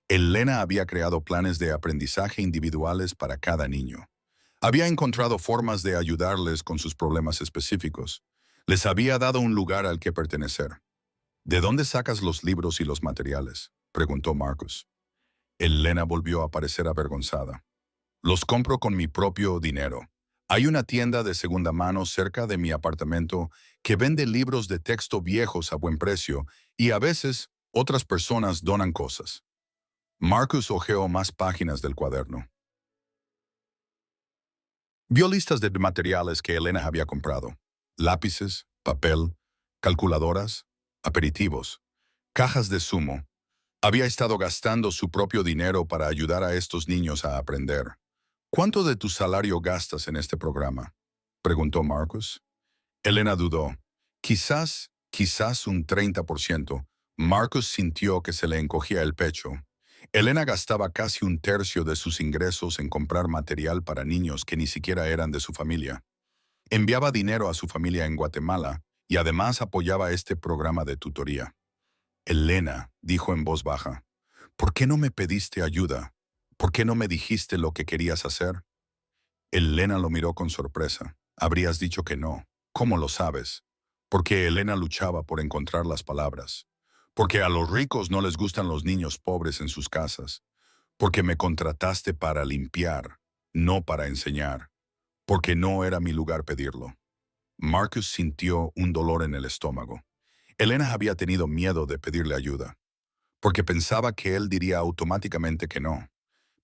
Elena había creado planes de aprendizaje individuales para cada niño. Había encontrado formas de ayudarles con sus problemas específicos. Les había dado un lugar al que pertenecer. ¿De dónde sacas los libros y los materiales?, preguntó Marcus. Elena volvió a parecer avergonzada. Los compro con mi propio dinero. Hay una tienda de segunda mano cerca de mi apartamento que vende libros de texto viejos a buen precio y a veces otras personas donan cosas. Marcus hojeó más páginas del cuaderno. Vio listas de materiales que Elena había comprado. Lápices, papel, calculadoras, aperitivos, cajas de zumo. Había estado gastando su propio dinero para ayudar a estos niños a aprender. ¿Cuánto de tu salario gastas en este programa?, preguntó Marcus. Elena dudó. Quizás un 30%. Marcus sintió que se le encogía el pecho. Elena gastaba casi 1/3 de sus ingresos en comprar material para niños que ni siquiera eran de su familia. Enviaba dinero a su familia en Guatemala y además apoyaba este programa de tutoría. Elena, dijo en voz baja, ¿por qué no me pediste ayuda? ¿Por qué no me dijiste lo que querías hacer? Elena lo miró con sorpresa. Habrías dicho que no. ¿Cómo lo sabes? Porque Elena luchaba por encontrar las palabras. Porque a los ricos no les gustan los niños pobres en sus casas. Porque me contrataste para limpiar, no para enseñar. Porque no era mi lugar pedirlo. Marcus sintió un dolor en el estómago. Elena había tenido miedo de pedirle ayuda, porque pensaba que él diría automáticamente que no.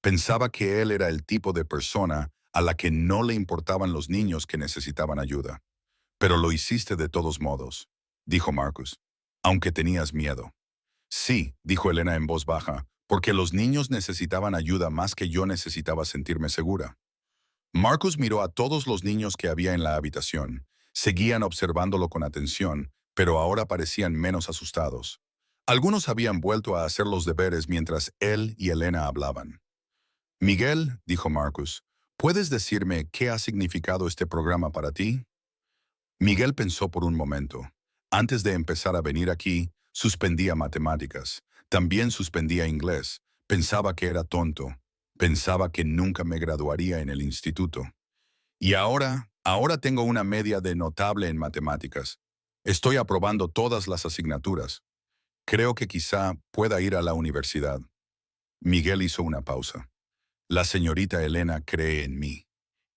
Pensaba que él era el tipo de persona a la que no le importaban los niños que necesitaban ayuda. Pero lo hiciste de todos modos, dijo Marcus, aunque tenías miedo. Sí, dijo Elena en voz baja, porque los niños necesitaban ayuda más que yo necesitaba sentirme segura. Marcus miró a todos los niños que había en la habitación. Seguían observándolo con atención, pero ahora parecían menos asustados. Algunos habían vuelto a hacer los deberes mientras él y Elena hablaban. Miguel, dijo Marcus, ¿puedes decirme qué ha significado este programa para ti? Miguel pensó por un momento. Antes de empezar a venir aquí, suspendía matemáticas. También suspendía inglés. Pensaba que era tonto. Pensaba que nunca me graduaría en el instituto. Y ahora tengo una media de notable en matemáticas. Estoy aprobando todas las asignaturas. Creo que quizá pueda ir a la universidad. Miguel hizo una pausa. La señorita Elena cree en mí.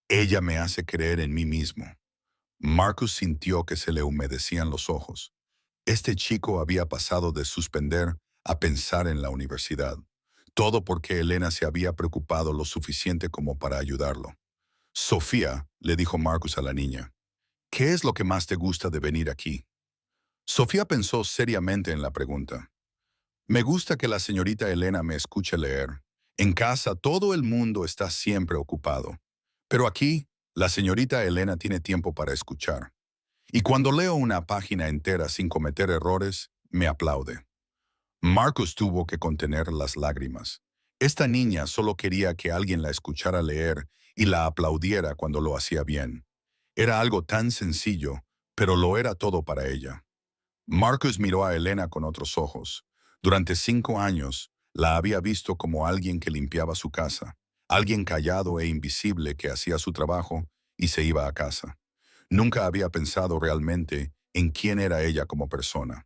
Ella me hace creer en mí mismo. Marcus sintió que se le humedecían los ojos. Este chico había pasado de suspender a pensar en la universidad. Todo porque Elena se había preocupado lo suficiente como para ayudarlo. Sofía, le dijo Marcus a la niña, ¿qué es lo que más te gusta de venir aquí? Sofía pensó seriamente en la pregunta. Me gusta que la señorita Elena me escuche leer. En casa todo el mundo está siempre ocupado. Pero aquí, la señorita Elena tiene tiempo para escuchar. Y cuando leo una página entera sin cometer errores, me aplaude. Marcus tuvo que contener las lágrimas. Esta niña solo quería que alguien la escuchara leer y la aplaudiera cuando lo hacía bien. Era algo tan sencillo, pero lo era todo para ella. Marcus miró a Elena con otros ojos. Durante 5 años, la había visto como alguien que limpiaba su casa, alguien callado e invisible que hacía su trabajo y se iba a casa. Nunca había pensado realmente en quién era ella como persona.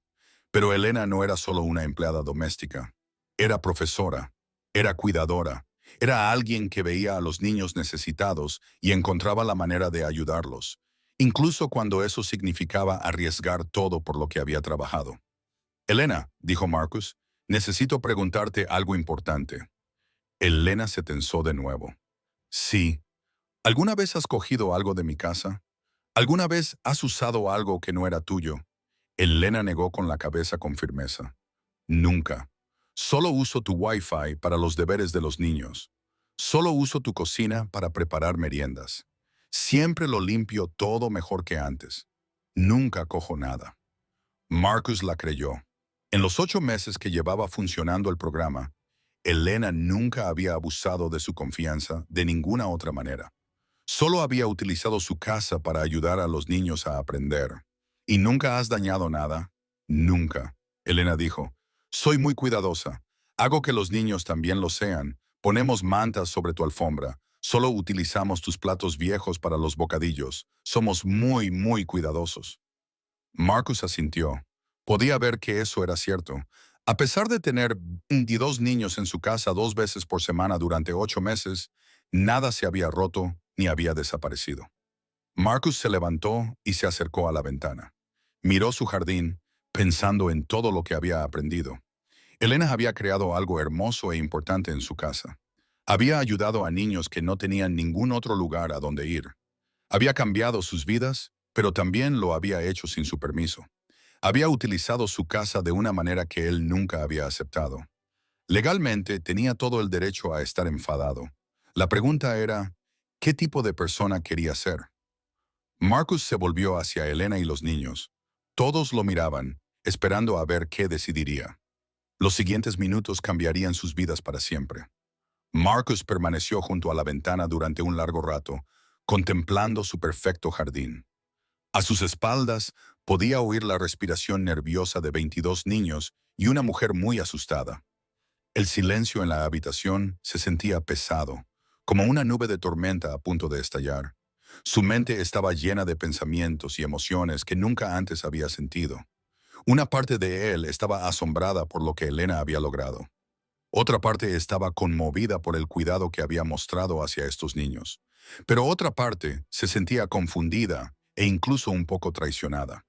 Pero Elena no era solo una empleada doméstica. Era profesora, era cuidadora, era alguien que veía a los niños necesitados y encontraba la manera de ayudarlos, incluso cuando eso significaba arriesgar todo por lo que había trabajado. Elena, dijo Marcus, necesito preguntarte algo importante. Elena se tensó de nuevo. Sí. ¿Alguna vez has cogido algo de mi casa? ¿Alguna vez has usado algo que no era tuyo? Elena negó con la cabeza con firmeza. Nunca. Solo uso tu Wi-Fi para los deberes de los niños. Solo uso tu cocina para preparar meriendas. Siempre lo limpio todo mejor que antes. Nunca cojo nada. Marcus la creyó. En los 8 meses que llevaba funcionando el programa, Elena nunca había abusado de su confianza de ninguna otra manera. Solo había utilizado su casa para ayudar a los niños a aprender. ¿Y nunca has dañado nada? Nunca. Elena dijo, soy muy cuidadosa. Hago que los niños también lo sean. Ponemos mantas sobre tu alfombra. Solo utilizamos tus platos viejos para los bocadillos. Somos muy, muy cuidadosos. Marcus asintió. Podía ver que eso era cierto. A pesar de tener 22 niños en su casa 2 veces por semana durante 8 meses, nada se había roto ni había desaparecido. Marcus se levantó y se acercó a la ventana. Miró su jardín, pensando en todo lo que había aprendido. Elena había creado algo hermoso e importante en su casa. Había ayudado a niños que no tenían ningún otro lugar a donde ir. Había cambiado sus vidas, pero también lo había hecho sin su permiso. Había utilizado su casa de una manera que él nunca había aceptado. Legalmente tenía todo el derecho a estar enfadado. La pregunta era, ¿qué tipo de persona quería ser? Marcus se volvió hacia Elena y los niños. Todos lo miraban, esperando a ver qué decidiría. Los siguientes minutos cambiarían sus vidas para siempre. Marcus permaneció junto a la ventana durante un largo rato, contemplando su perfecto jardín. A sus espaldas podía oír la respiración nerviosa de 22 niños y una mujer muy asustada. El silencio en la habitación se sentía pesado, como una nube de tormenta a punto de estallar. Su mente estaba llena de pensamientos y emociones que nunca antes había sentido. Una parte de él estaba asombrada por lo que Elena había logrado. Otra parte estaba conmovida por el cuidado que había mostrado hacia estos niños. Pero otra parte se sentía confundida e incluso un poco traicionada.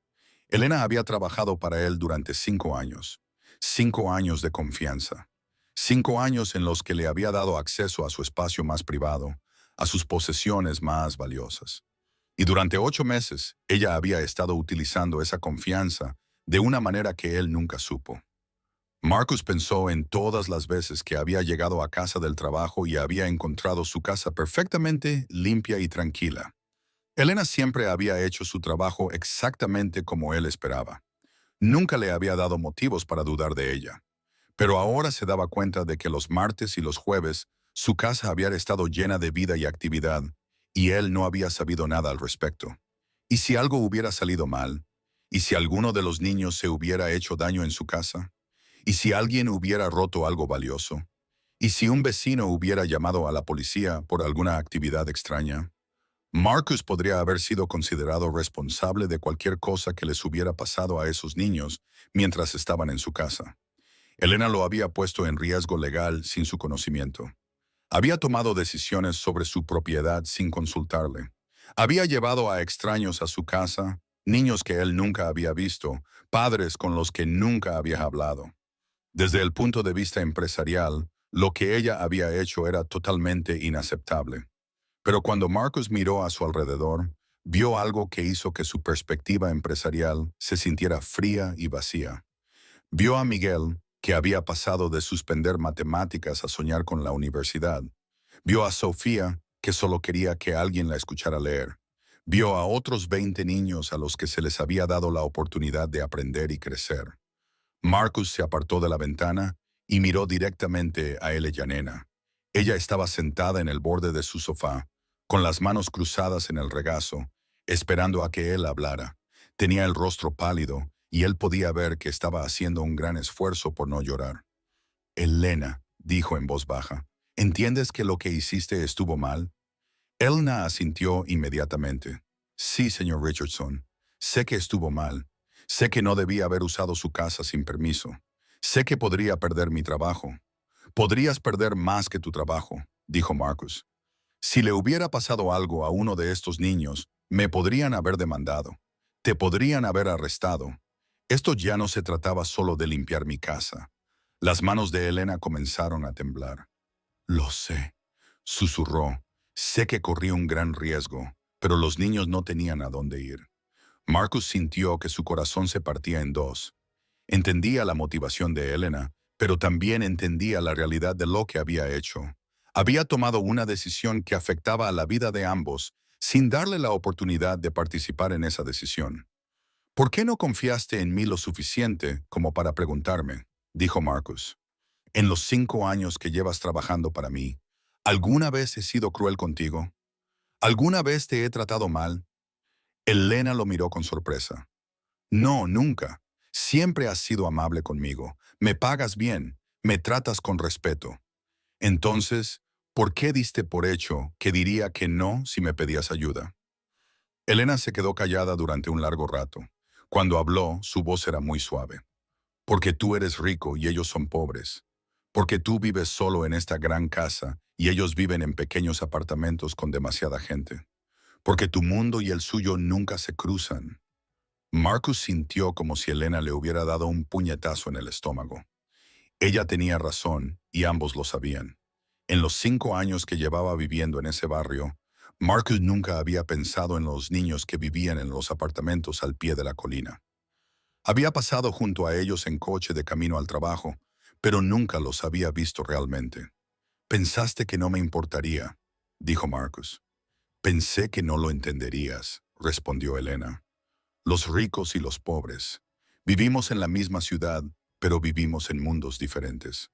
Elena había trabajado para él durante 5 años. 5 años de confianza. 5 años en los que le había dado acceso a su espacio más privado, a sus posesiones más valiosas. Y durante 8 meses, ella había estado utilizando esa confianza de una manera que él nunca supo. Marcus pensó en todas las veces que había llegado a casa del trabajo y había encontrado su casa perfectamente limpia y tranquila. Elena siempre había hecho su trabajo exactamente como él esperaba. Nunca le había dado motivos para dudar de ella. Pero ahora se daba cuenta de que los martes y los jueves su casa había estado llena de vida y actividad, y él no había sabido nada al respecto. ¿Y si algo hubiera salido mal? ¿Y si alguno de los niños se hubiera hecho daño en su casa? ¿Y si alguien hubiera roto algo valioso? ¿Y si un vecino hubiera llamado a la policía por alguna actividad extraña? Marcus podría haber sido considerado responsable de cualquier cosa que les hubiera pasado a esos niños mientras estaban en su casa. Elena lo había puesto en riesgo legal sin su conocimiento. Había tomado decisiones sobre su propiedad sin consultarle. Había llevado a extraños a su casa, niños que él nunca había visto, padres con los que nunca había hablado. Desde el punto de vista empresarial, lo que ella había hecho era totalmente inaceptable. Pero cuando Marcus miró a su alrededor, vio algo que hizo que su perspectiva empresarial se sintiera fría y vacía. Vio a Miguel, que había pasado de suspender matemáticas a soñar con la universidad. Vio a Sofía, que solo quería que alguien la escuchara leer. Vio a otros 20 niños a los que se les había dado la oportunidad de aprender y crecer. Marcus se apartó de la ventana y miró directamente a Yanena. Ella estaba sentada en el borde de su sofá, con las manos cruzadas en el regazo, esperando a que él hablara. Tenía el rostro pálido y él podía ver que estaba haciendo un gran esfuerzo por no llorar. Elena, dijo en voz baja, ¿entiendes que lo que hiciste estuvo mal? Elna asintió inmediatamente. Sí, señor Richardson. Sé que estuvo mal. Sé que no debía haber usado su casa sin permiso. Sé que podría perder mi trabajo. Podrías perder más que tu trabajo, dijo Marcus. Si le hubiera pasado algo a uno de estos niños, me podrían haber demandado. Te podrían haber arrestado. Esto ya no se trataba solo de limpiar mi casa. Las manos de Elena comenzaron a temblar. Lo sé, susurró. Sé que corrí un gran riesgo, pero los niños no tenían a dónde ir. Marcus sintió que su corazón se partía en dos. Entendía la motivación de Elena, pero también entendía la realidad de lo que había hecho. Había tomado una decisión que afectaba a la vida de ambos, sin darle la oportunidad de participar en esa decisión. ¿Por qué no confiaste en mí lo suficiente como para preguntarme? Dijo Marcus. En los 5 años que llevas trabajando para mí, ¿alguna vez he sido cruel contigo? ¿Alguna vez te he tratado mal? Elena lo miró con sorpresa. No, nunca. Siempre has sido amable conmigo. Me pagas bien. Me tratas con respeto. Entonces, ¿por qué diste por hecho que diría que no si me pedías ayuda? Elena se quedó callada durante un largo rato. Cuando habló, su voz era muy suave. Porque tú eres rico y ellos son pobres. Porque tú vives solo en esta gran casa y ellos viven en pequeños apartamentos con demasiada gente. Porque tu mundo y el suyo nunca se cruzan. Marcus sintió como si Elena le hubiera dado un puñetazo en el estómago. Ella tenía razón y ambos lo sabían. En los 5 años que llevaba viviendo en ese barrio, Marcus nunca había pensado en los niños que vivían en los apartamentos al pie de la colina. Había pasado junto a ellos en coche de camino al trabajo, pero nunca los había visto realmente. Pensaste que no me importaría, dijo Marcus. Pensé que no lo entenderías, respondió Elena. Los ricos y los pobres. Vivimos en la misma ciudad, pero vivimos en mundos diferentes.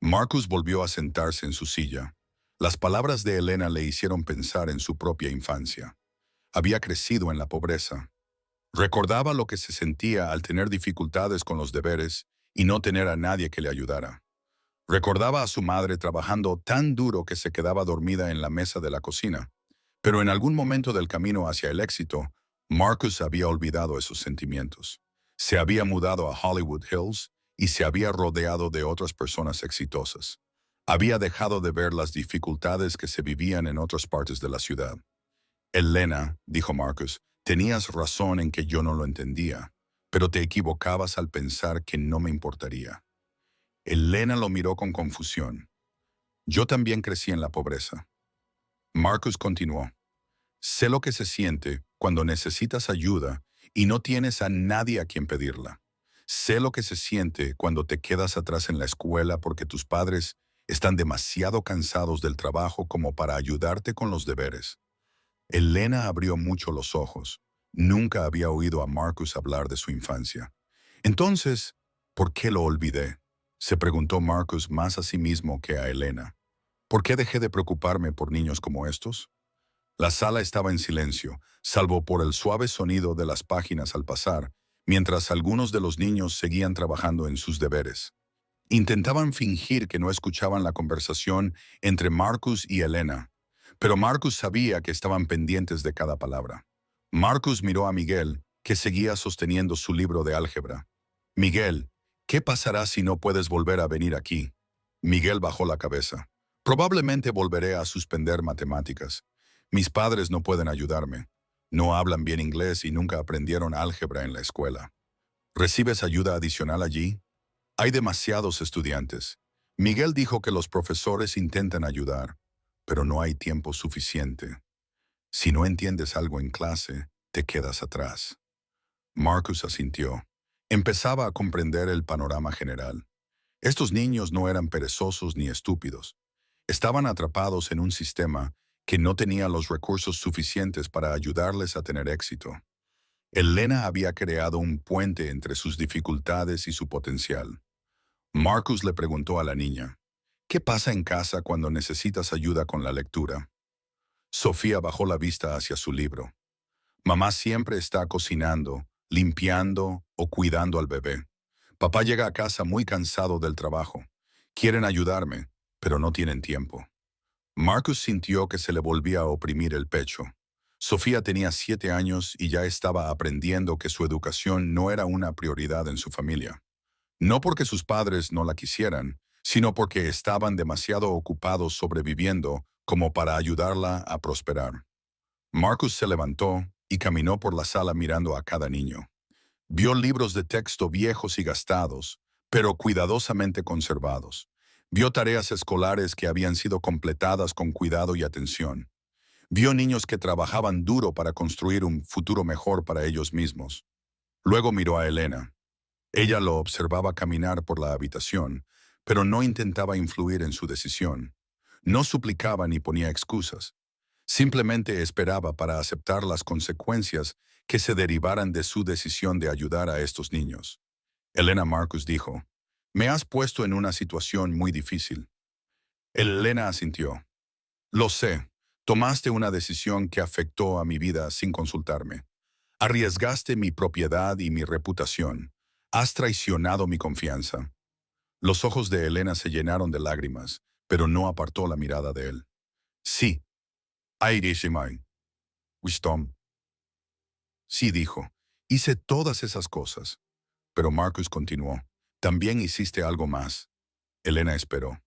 Marcus volvió a sentarse en su silla. Las palabras de Elena le hicieron pensar en su propia infancia. Había crecido en la pobreza. Recordaba lo que se sentía al tener dificultades con los deberes y no tener a nadie que le ayudara. Recordaba a su madre trabajando tan duro que se quedaba dormida en la mesa de la cocina. Pero en algún momento del camino hacia el éxito, Marcus había olvidado esos sentimientos. Se había mudado a Hollywood Hills y se había rodeado de otras personas exitosas. Había dejado de ver las dificultades que se vivían en otras partes de la ciudad. Elena, dijo Marcus, tenías razón en que yo no lo entendía, pero te equivocabas al pensar que no me importaría. Elena lo miró con confusión. Yo también crecí en la pobreza. Marcus continuó. Sé lo que se siente cuando necesitas ayuda y no tienes a nadie a quien pedirla. Sé lo que se siente cuando te quedas atrás en la escuela porque tus padres están demasiado cansados del trabajo como para ayudarte con los deberes. Elena abrió mucho los ojos. Nunca había oído a Marcus hablar de su infancia. Entonces, ¿por qué lo olvidé? Se preguntó Marcus más a sí mismo que a Elena. ¿Por qué dejé de preocuparme por niños como estos? La sala estaba en silencio, salvo por el suave sonido de las páginas al pasar, mientras algunos de los niños seguían trabajando en sus deberes. Intentaban fingir que no escuchaban la conversación entre Marcus y Elena, pero Marcus sabía que estaban pendientes de cada palabra. Marcus miró a Miguel, que seguía sosteniendo su libro de álgebra. Miguel, ¿qué pasará si no puedes volver a venir aquí? Miguel bajó la cabeza. Probablemente volveré a suspender matemáticas. Mis padres no pueden ayudarme. No hablan bien inglés y nunca aprendieron álgebra en la escuela. ¿Recibes ayuda adicional allí? Hay demasiados estudiantes. Miguel dijo que los profesores intentan ayudar, pero no hay tiempo suficiente. Si no entiendes algo en clase, te quedas atrás. Marcus asintió. Empezaba a comprender el panorama general. Estos niños no eran perezosos ni estúpidos. Estaban atrapados en un sistema que no tenía los recursos suficientes para ayudarles a tener éxito. Elena había creado un puente entre sus dificultades y su potencial. Marcus le preguntó a la niña, ¿qué pasa en casa cuando necesitas ayuda con la lectura? Sofía bajó la vista hacia su libro. Mamá siempre está cocinando, limpiando o cuidando al bebé. Papá llega a casa muy cansado del trabajo. Quieren ayudarme, pero no tienen tiempo. Marcus sintió que se le volvía a oprimir el pecho. Sofía tenía 7 años y ya estaba aprendiendo que su educación no era una prioridad en su familia. No porque sus padres no la quisieran, sino porque estaban demasiado ocupados sobreviviendo como para ayudarla a prosperar. Marcus se levantó y caminó por la sala mirando a cada niño. Vio libros de texto viejos y gastados, pero cuidadosamente conservados. Vio tareas escolares que habían sido completadas con cuidado y atención. Vio niños que trabajaban duro para construir un futuro mejor para ellos mismos. Luego miró a Elena. Ella lo observaba caminar por la habitación, pero no intentaba influir en su decisión. No suplicaba ni ponía excusas. Simplemente esperaba para aceptar las consecuencias que se derivaran de su decisión de ayudar a estos niños. Elena Marcus dijo, «Me has puesto en una situación muy difícil». Elena asintió. «Lo sé, tomaste una decisión que afectó a mi vida sin consultarme. Arriesgaste mi propiedad y mi reputación. Has traicionado mi confianza». Los ojos de Elena se llenaron de lágrimas, pero no apartó la mirada de él. «Sí, Airishimain. Wisdom». Sí, dijo, hice todas esas cosas. Pero Marcus continuó. También hiciste algo más. Elena esperó.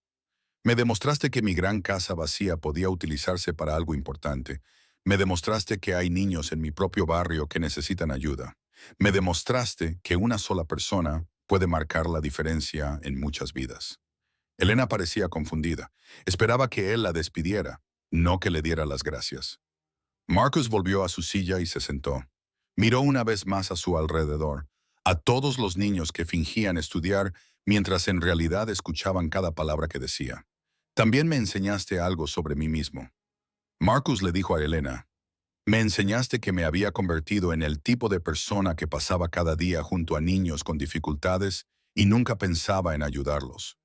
Me demostraste que mi gran casa vacía podía utilizarse para algo importante. Me demostraste que hay niños en mi propio barrio que necesitan ayuda. Me demostraste que una sola persona puede marcar la diferencia en muchas vidas. Elena parecía confundida. Esperaba que él la despidiera, no que le diera las gracias. Marcus volvió a su silla y se sentó. Miró una vez más a su alrededor, a todos los niños que fingían estudiar mientras en realidad escuchaban cada palabra que decía. También me enseñaste algo sobre mí mismo. Marcus le dijo a Elena, me enseñaste que me había convertido en el tipo de persona que pasaba cada día junto a niños con dificultades y nunca pensaba en ayudarlos.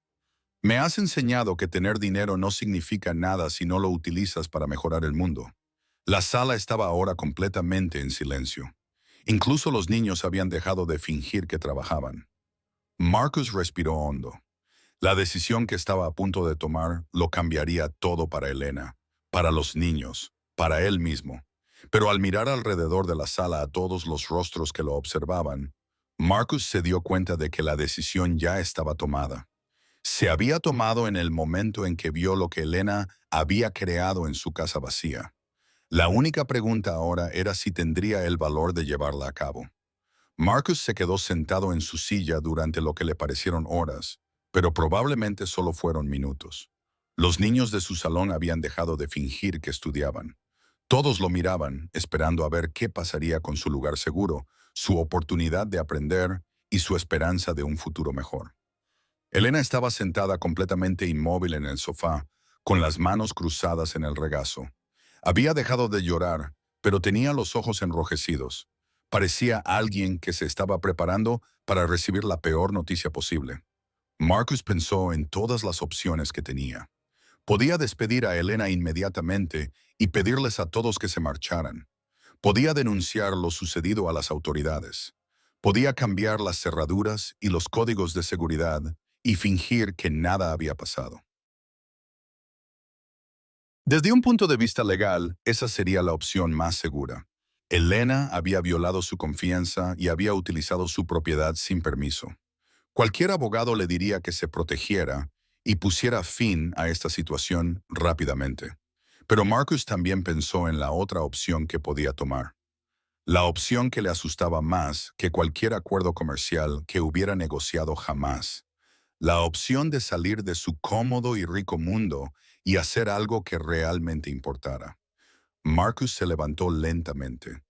Me has enseñado que tener dinero no significa nada si no lo utilizas para mejorar el mundo. La sala estaba ahora completamente en silencio. Incluso los niños habían dejado de fingir que trabajaban. Marcus respiró hondo. La decisión que estaba a punto de tomar lo cambiaría todo para Elena, para los niños, para él mismo. Pero al mirar alrededor de la sala a todos los rostros que lo observaban, Marcus se dio cuenta de que la decisión ya estaba tomada. Se había tomado en el momento en que vio lo que Elena había creado en su casa vacía. La única pregunta ahora era si tendría el valor de llevarla a cabo. Marcus se quedó sentado en su silla durante lo que le parecieron horas, pero probablemente solo fueron minutos. Los niños de su salón habían dejado de fingir que estudiaban. Todos lo miraban, esperando a ver qué pasaría con su lugar seguro, su oportunidad de aprender y su esperanza de un futuro mejor. Elena estaba sentada completamente inmóvil en el sofá, con las manos cruzadas en el regazo. Había dejado de llorar, pero tenía los ojos enrojecidos. Parecía alguien que se estaba preparando para recibir la peor noticia posible. Marcus pensó en todas las opciones que tenía. Podía despedir a Elena inmediatamente y pedirles a todos que se marcharan. Podía denunciar lo sucedido a las autoridades. Podía cambiar las cerraduras y los códigos de seguridad y fingir que nada había pasado. Desde un punto de vista legal, esa sería la opción más segura. Elena había violado su confianza y había utilizado su propiedad sin permiso. Cualquier abogado le diría que se protegiera y pusiera fin a esta situación rápidamente. Pero Marcus también pensó en la otra opción que podía tomar. La opción que le asustaba más que cualquier acuerdo comercial que hubiera negociado jamás. La opción de salir de su cómodo y rico mundo y hacer algo que realmente importara. Marcus se levantó lentamente.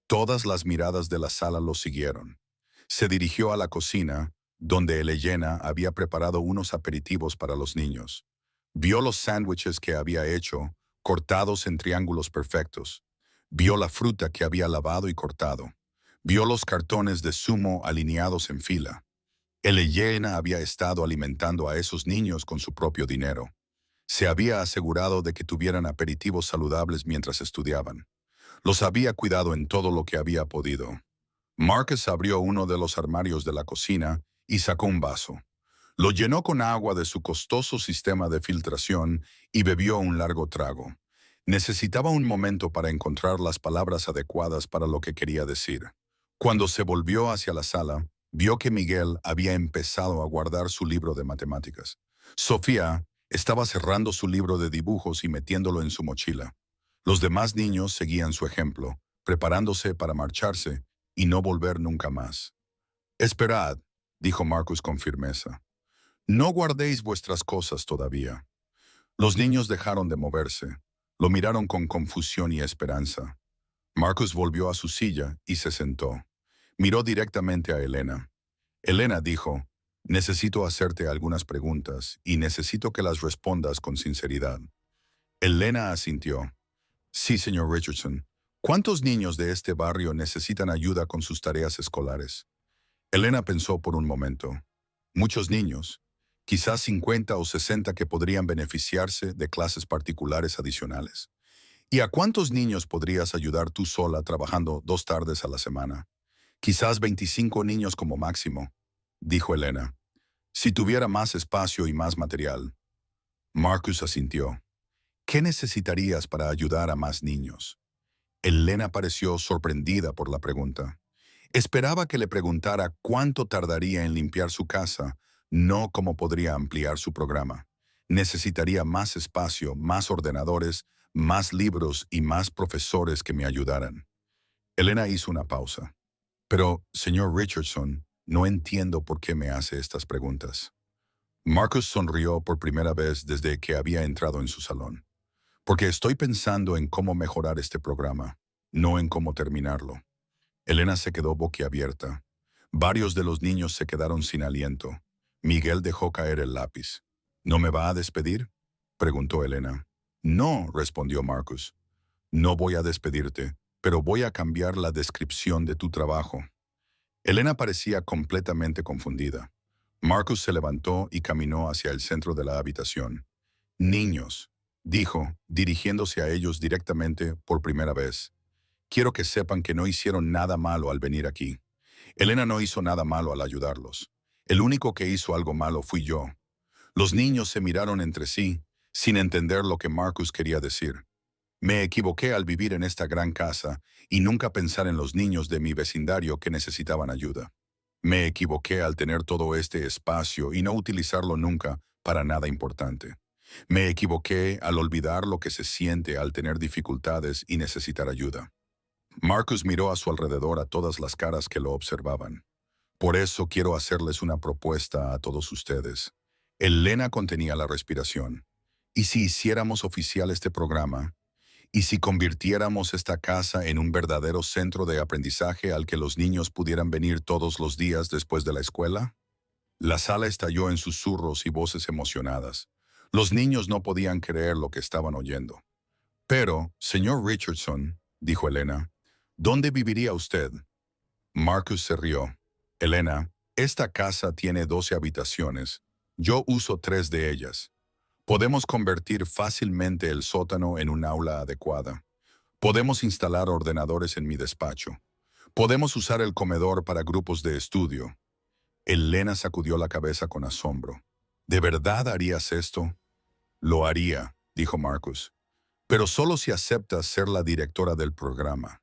Todas las miradas de la sala lo siguieron. Se dirigió a la cocina, donde Elena había preparado unos aperitivos para los niños. Vio los sándwiches que había hecho, cortados en triángulos perfectos. Vio la fruta que había lavado y cortado. Vio los cartones de zumo alineados en fila. Elena había estado alimentando a esos niños con su propio dinero. Se había asegurado de que tuvieran aperitivos saludables mientras estudiaban. Los había cuidado en todo lo que había podido. Marcus abrió uno de los armarios de la cocina y sacó un vaso. Lo llenó con agua de su costoso sistema de filtración y bebió un largo trago. Necesitaba un momento para encontrar las palabras adecuadas para lo que quería decir. Cuando se volvió hacia la sala, vio que Miguel había empezado a guardar su libro de matemáticas. Sofía estaba cerrando su libro de dibujos y metiéndolo en su mochila. Los demás niños seguían su ejemplo, preparándose para marcharse y no volver nunca más. «Esperad», dijo Marcus con firmeza. «No guardéis vuestras cosas todavía». Los niños dejaron de moverse. Lo miraron con confusión y esperanza. Marcus volvió a su silla y se sentó. Miró directamente a Elena. Elena dijo, «Necesito hacerte algunas preguntas y necesito que las respondas con sinceridad». Elena asintió. «Sí, señor Richardson. ¿Cuántos niños de este barrio necesitan ayuda con sus tareas escolares?» Elena pensó por un momento. «Muchos niños. Quizás 50 o 60 que podrían beneficiarse de clases particulares adicionales. ¿Y a cuántos niños podrías ayudar tú sola trabajando 2 tardes a la semana? Quizás 25 niños como máximo», dijo Elena. «Si tuviera más espacio y más material». Marcus asintió. «¿Qué necesitarías para ayudar a más niños?» Elena pareció sorprendida por la pregunta. Esperaba que le preguntara cuánto tardaría en limpiar su casa, no cómo podría ampliar su programa. Necesitaría más espacio, más ordenadores, más libros y más profesores que me ayudaran. Elena hizo una pausa. «Pero, señor Richardson, no entiendo por qué me hace estas preguntas». Marcus sonrió por primera vez desde que había entrado en su salón. «Porque estoy pensando en cómo mejorar este programa, no en cómo terminarlo». Elena se quedó boquiabierta. Varios de los niños se quedaron sin aliento. Miguel dejó caer el lápiz. «¿No me va a despedir?», preguntó Elena. «No», respondió Marcus. «No voy a despedirte, pero voy a cambiar la descripción de tu trabajo». Elena parecía completamente confundida. Marcus se levantó y caminó hacia el centro de la habitación. «Niños», dijo, dirigiéndose a ellos directamente por primera vez. «Quiero que sepan que no hicieron nada malo al venir aquí. Elena no hizo nada malo al ayudarlos. El único que hizo algo malo fui yo». Los niños se miraron entre sí, sin entender lo que Marcus quería decir. «Me equivoqué al vivir en esta gran casa y nunca pensar en los niños de mi vecindario que necesitaban ayuda». Me equivoqué al tener todo este espacio y no utilizarlo nunca para nada importante. Me equivoqué al olvidar lo que se siente al tener dificultades y necesitar ayuda. Marcus miró a su alrededor a todas las caras que lo observaban. Por eso quiero hacerles una propuesta a todos ustedes. Elena contenía la respiración. ¿Y si hiciéramos oficial este programa? ¿Y si convirtiéramos esta casa en un verdadero centro de aprendizaje al que los niños pudieran venir todos los días después de la escuela? La sala estalló en susurros y voces emocionadas. Los niños no podían creer lo que estaban oyendo. Pero, señor Richardson, dijo Elena, ¿dónde viviría usted? Marcus se rió. Elena, esta casa tiene 12 habitaciones. Yo uso 3 de ellas. Podemos convertir fácilmente el sótano en un aula adecuada. Podemos instalar ordenadores en mi despacho. Podemos usar el comedor para grupos de estudio. Elena sacudió la cabeza con asombro. ¿De verdad harías esto? Lo haría, dijo Marcus, pero solo si aceptas ser la directora del programa.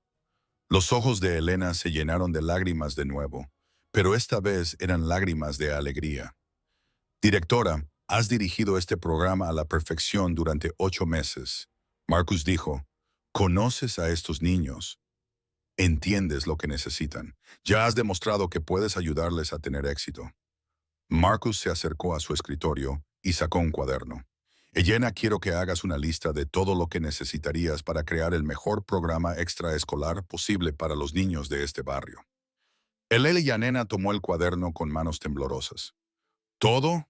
Los ojos de Elena se llenaron de lágrimas de nuevo, pero esta vez eran lágrimas de alegría. Directora, has dirigido este programa a la perfección durante 8 meses. Marcus dijo, conoces a estos niños. Entiendes lo que necesitan. Ya has demostrado que puedes ayudarles a tener éxito. Marcus se acercó a su escritorio y sacó un cuaderno. Elena, quiero que hagas una lista de todo lo que necesitarías para crear el mejor programa extraescolar posible para los niños de este barrio. Elena tomó el cuaderno con manos temblorosas. Todo,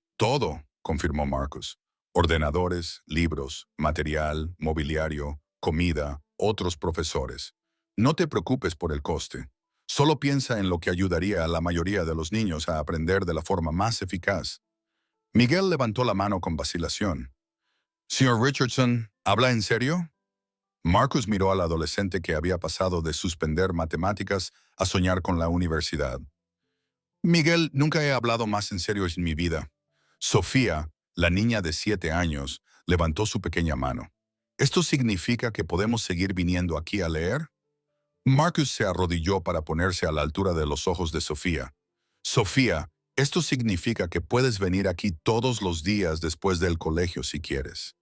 confirmó Marcus. Ordenadores, libros, material, mobiliario, comida, otros profesores. No te preocupes por el coste. Solo piensa en lo que ayudaría a la mayoría de los niños a aprender de la forma más eficaz. Miguel levantó la mano con vacilación. Señor Richardson, ¿habla en serio? Marcus miró al adolescente que había pasado de suspender matemáticas a soñar con la universidad. Miguel, nunca he hablado más en serio en mi vida. Sofía, la niña de 7 años, levantó su pequeña mano. ¿Esto significa que podemos seguir viniendo aquí a leer? Marcus se arrodilló para ponerse a la altura de los ojos de Sofía. Sofía, esto significa que puedes venir aquí todos los días después del colegio si quieres.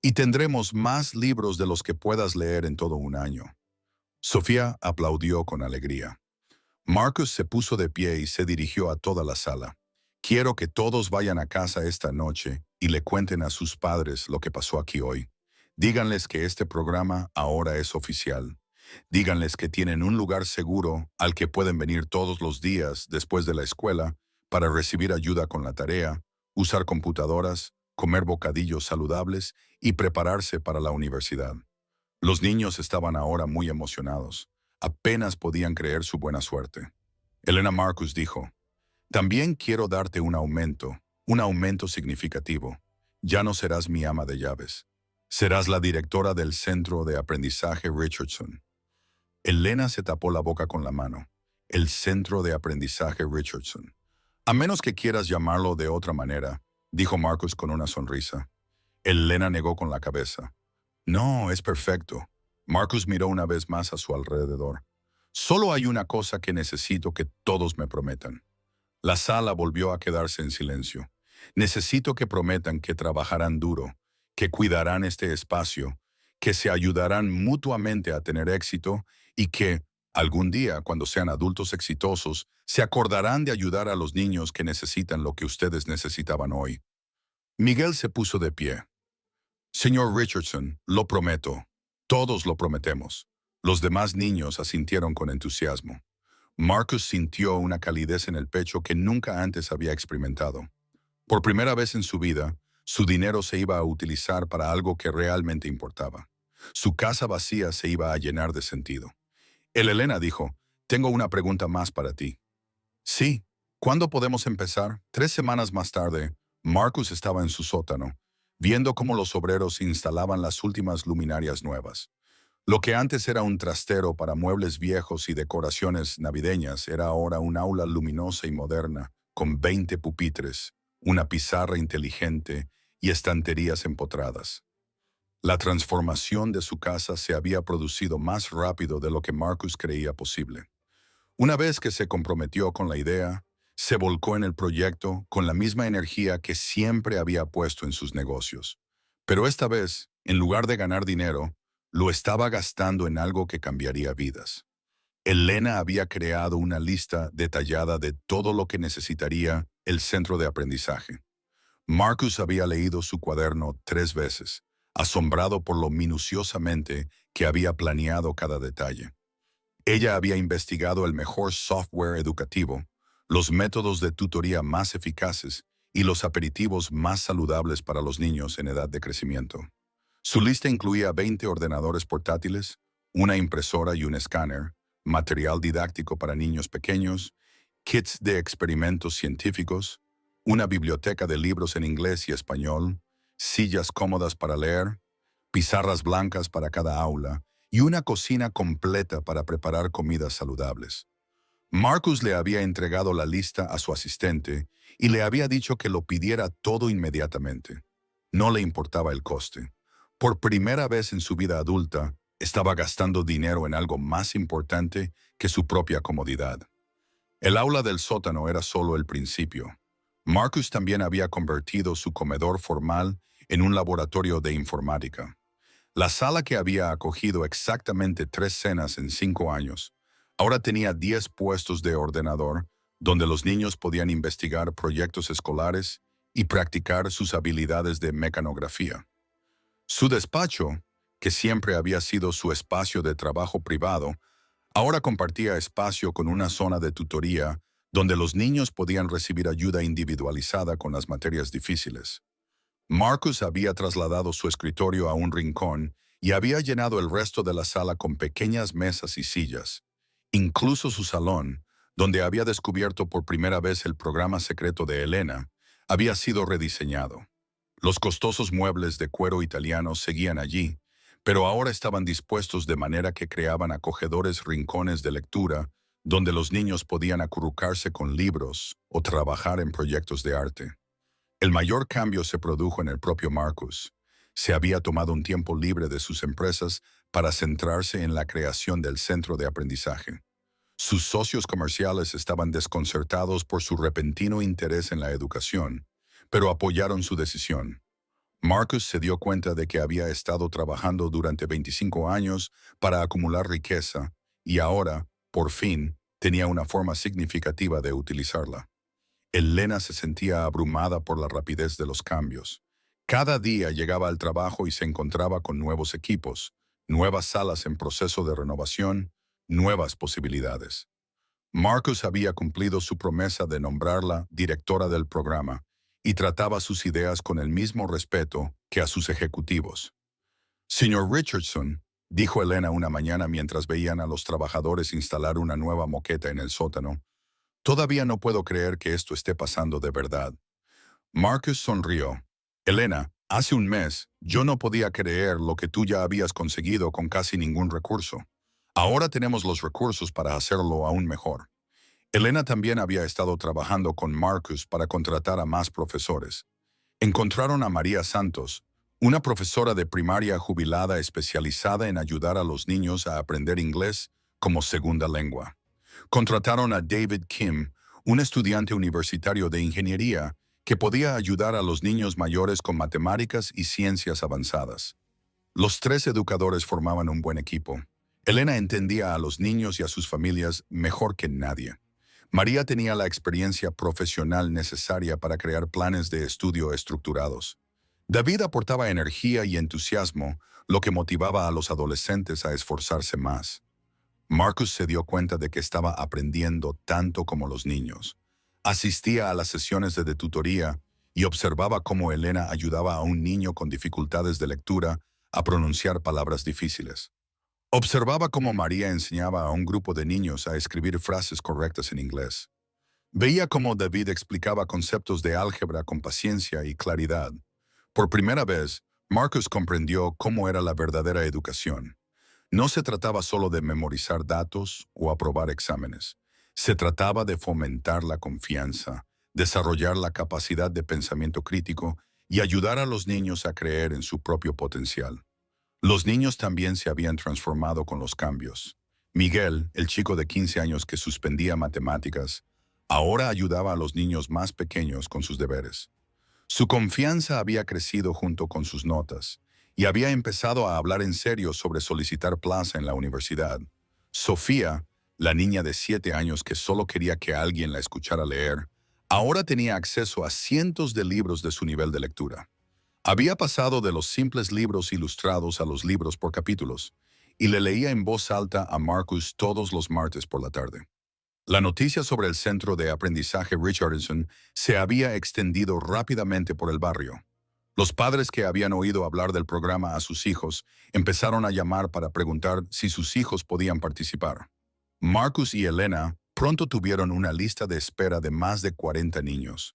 Y tendremos más libros de los que puedas leer en todo un año. Sofía aplaudió con alegría. Marcus se puso de pie y se dirigió a toda la sala. Quiero que todos vayan a casa esta noche y le cuenten a sus padres lo que pasó aquí hoy. Díganles que este programa ahora es oficial. Díganles que tienen un lugar seguro al que pueden venir todos los días después de la escuela para recibir ayuda con la tarea, usar computadoras, comer bocadillos saludables y prepararse para la universidad. Los niños estaban ahora muy emocionados. Apenas podían creer su buena suerte. Elena Marcus dijo, también quiero darte un aumento significativo. Ya no serás mi ama de llaves. Serás la directora del Centro de Aprendizaje Richardson. Elena se tapó la boca con la mano. El Centro de Aprendizaje Richardson. A menos que quieras llamarlo de otra manera, dijo Marcus con una sonrisa. Elena negó con la cabeza. No, es perfecto. Marcus miró una vez más a su alrededor. Solo hay una cosa que necesito que todos me prometan. La sala volvió a quedarse en silencio. Necesito que prometan que trabajarán duro, que cuidarán este espacio, que se ayudarán mutuamente a tener éxito y que, algún día, cuando sean adultos exitosos, se acordarán de ayudar a los niños que necesitan lo que ustedes necesitaban hoy. Miguel se puso de pie. Señor Richardson, lo prometo. Todos lo prometemos. Los demás niños asintieron con entusiasmo. Marcus sintió una calidez en el pecho que nunca antes había experimentado. Por primera vez en su vida, su dinero se iba a utilizar para algo que realmente importaba. Su casa vacía se iba a llenar de sentido. Elena dijo, tengo una pregunta más para ti. Sí, ¿cuándo podemos empezar? 3 semanas más tarde, Marcus estaba en su sótano, viendo cómo los obreros instalaban las últimas luminarias nuevas. Lo que antes era un trastero para muebles viejos y decoraciones navideñas era ahora un aula luminosa y moderna, con 20 pupitres, una pizarra inteligente y estanterías empotradas. La transformación de su casa se había producido más rápido de lo que Marcus creía posible. Una vez que se comprometió con la idea, Se volcó en el proyecto con la misma energía que siempre había puesto en sus negocios. Pero esta vez, en lugar de ganar dinero, lo estaba gastando en algo que cambiaría vidas. Elena había creado una lista detallada de todo lo que necesitaría el centro de aprendizaje. Marcus había leído su cuaderno 3 veces, asombrado por lo minuciosamente que había planeado cada detalle. Ella había investigado el mejor software educativo, los métodos de tutoría más eficaces y los aperitivos más saludables para los niños en edad de crecimiento. Su lista incluía 20 ordenadores portátiles, una impresora y un escáner, material didáctico para niños pequeños, kits de experimentos científicos, una biblioteca de libros en inglés y español, sillas cómodas para leer, pizarras blancas para cada aula y una cocina completa para preparar comidas saludables. Marcus le había entregado la lista a su asistente y le había dicho que lo pidiera todo inmediatamente. No le importaba el coste. Por primera vez en su vida adulta, estaba gastando dinero en algo más importante que su propia comodidad. El aula del sótano era solo el principio. Marcus también había convertido su comedor formal en un laboratorio de informática. La sala que había acogido exactamente 3 cenas en 5 años, ahora tenía 10 puestos de ordenador donde los niños podían investigar proyectos escolares y practicar sus habilidades de mecanografía. Su despacho, que siempre había sido su espacio de trabajo privado, ahora compartía espacio con una zona de tutoría donde los niños podían recibir ayuda individualizada con las materias difíciles. Marcus había trasladado su escritorio a un rincón y había llenado el resto de la sala con pequeñas mesas y sillas. Incluso su salón, donde había descubierto por primera vez el programa secreto de Elena, había sido rediseñado. Los costosos muebles de cuero italianos seguían allí, pero ahora estaban dispuestos de manera que creaban acogedores rincones de lectura donde los niños podían acurrucarse con libros o trabajar en proyectos de arte. El mayor cambio se produjo en el propio Marcus. Se había tomado un tiempo libre de sus empresas para centrarse en la creación del centro de aprendizaje. Sus socios comerciales estaban desconcertados por su repentino interés en la educación, pero apoyaron su decisión. Marcus se dio cuenta de que había estado trabajando durante 25 años para acumular riqueza y ahora, por fin, tenía una forma significativa de utilizarla. Elena se sentía abrumada por la rapidez de los cambios. Cada día llegaba al trabajo y se encontraba con nuevos equipos, nuevas salas en proceso de renovación, nuevas posibilidades. Marcus había cumplido su promesa de nombrarla directora del programa y trataba sus ideas con el mismo respeto que a sus ejecutivos. Señor Richardson, dijo Elena una mañana mientras veían a los trabajadores instalar una nueva moqueta en el sótano, todavía no puedo creer que esto esté pasando de verdad. Marcus sonrió. Elena, hace un mes, yo no podía creer lo que tú ya habías conseguido con casi ningún recurso. Ahora tenemos los recursos para hacerlo aún mejor. Elena también había estado trabajando con Marcus para contratar a más profesores. Encontraron a María Santos, una profesora de primaria jubilada especializada en ayudar a los niños a aprender inglés como segunda lengua. Contrataron a David Kim, un estudiante universitario de ingeniería que podía ayudar a los niños mayores con matemáticas y ciencias avanzadas. Los 3 educadores formaban un buen equipo. Elena entendía a los niños y a sus familias mejor que nadie. María tenía la experiencia profesional necesaria para crear planes de estudio estructurados. David aportaba energía y entusiasmo, lo que motivaba a los adolescentes a esforzarse más. Marcus se dio cuenta de que estaba aprendiendo tanto como los niños. Asistía a las sesiones de tutoría y observaba cómo Elena ayudaba a un niño con dificultades de lectura a pronunciar palabras difíciles. Observaba cómo María enseñaba a un grupo de niños a escribir frases correctas en inglés. Veía cómo David explicaba conceptos de álgebra con paciencia y claridad. Por primera vez, Marcus comprendió cómo era la verdadera educación. No se trataba solo de memorizar datos o aprobar exámenes. Se trataba de fomentar la confianza, desarrollar la capacidad de pensamiento crítico y ayudar a los niños a creer en su propio potencial. Los niños también se habían transformado con los cambios. Miguel, el chico de 15 años que suspendía matemáticas, Ahora ayudaba a los niños más pequeños con sus deberes. Su confianza había crecido junto con sus notas y había empezado a hablar en serio sobre solicitar plaza en la universidad. Sofía, la niña de 7 años que solo quería que alguien la escuchara leer, ahora tenía acceso a cientos de libros de su nivel de lectura. Había pasado de los simples libros ilustrados a los libros por capítulos, y le leía en voz alta a Marcus todos los martes por la tarde. La noticia sobre el centro de aprendizaje Richardson se había extendido rápidamente por el barrio. Los padres que habían oído hablar del programa a sus hijos empezaron a llamar para preguntar si sus hijos podían participar. Marcus y Elena pronto tuvieron una lista de espera de más de 40 niños.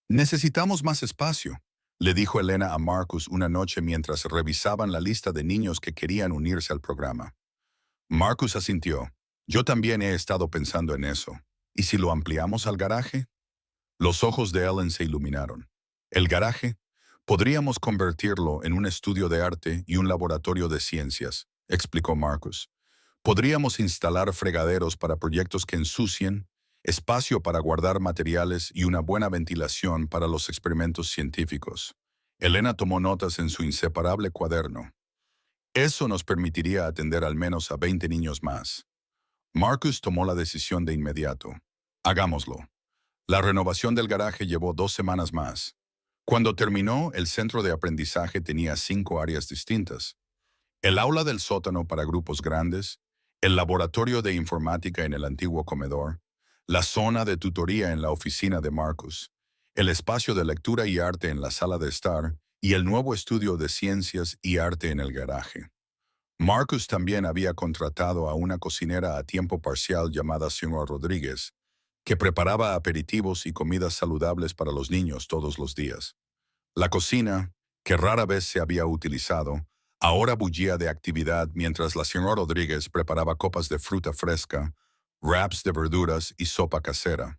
«Necesitamos más espacio», le dijo Elena a Marcus una noche mientras revisaban la lista de niños que querían unirse al programa. Marcus asintió. «Yo también he estado pensando en eso. ¿Y si lo ampliamos al garaje?» Los ojos de Ellen se iluminaron. «¿El garaje? Podríamos convertirlo en un estudio de arte y un laboratorio de ciencias», explicó Marcus. «Podríamos instalar fregaderos para proyectos que ensucien, espacio para guardar materiales y una buena ventilación para los experimentos científicos». Elena tomó notas en su inseparable cuaderno. «Eso nos permitiría atender al menos a 20 niños más». Marcus tomó la decisión de inmediato. «Hagámoslo». La renovación del garaje llevó 2 semanas más. Cuando terminó, el centro de aprendizaje tenía 5 áreas distintas. El aula del sótano para grupos grandes, el laboratorio de informática en el antiguo comedor, la zona de tutoría en la oficina de Marcus, el espacio de lectura y arte en la sala de estar y el nuevo estudio de ciencias y arte en el garaje. Marcus también había contratado a una cocinera a tiempo parcial llamada Señora Rodríguez, que preparaba aperitivos y comidas saludables para los niños todos los días. La cocina, que rara vez se había utilizado, ahora bullía de actividad mientras la señora Rodríguez preparaba copas de fruta fresca, wraps de verduras y sopa casera.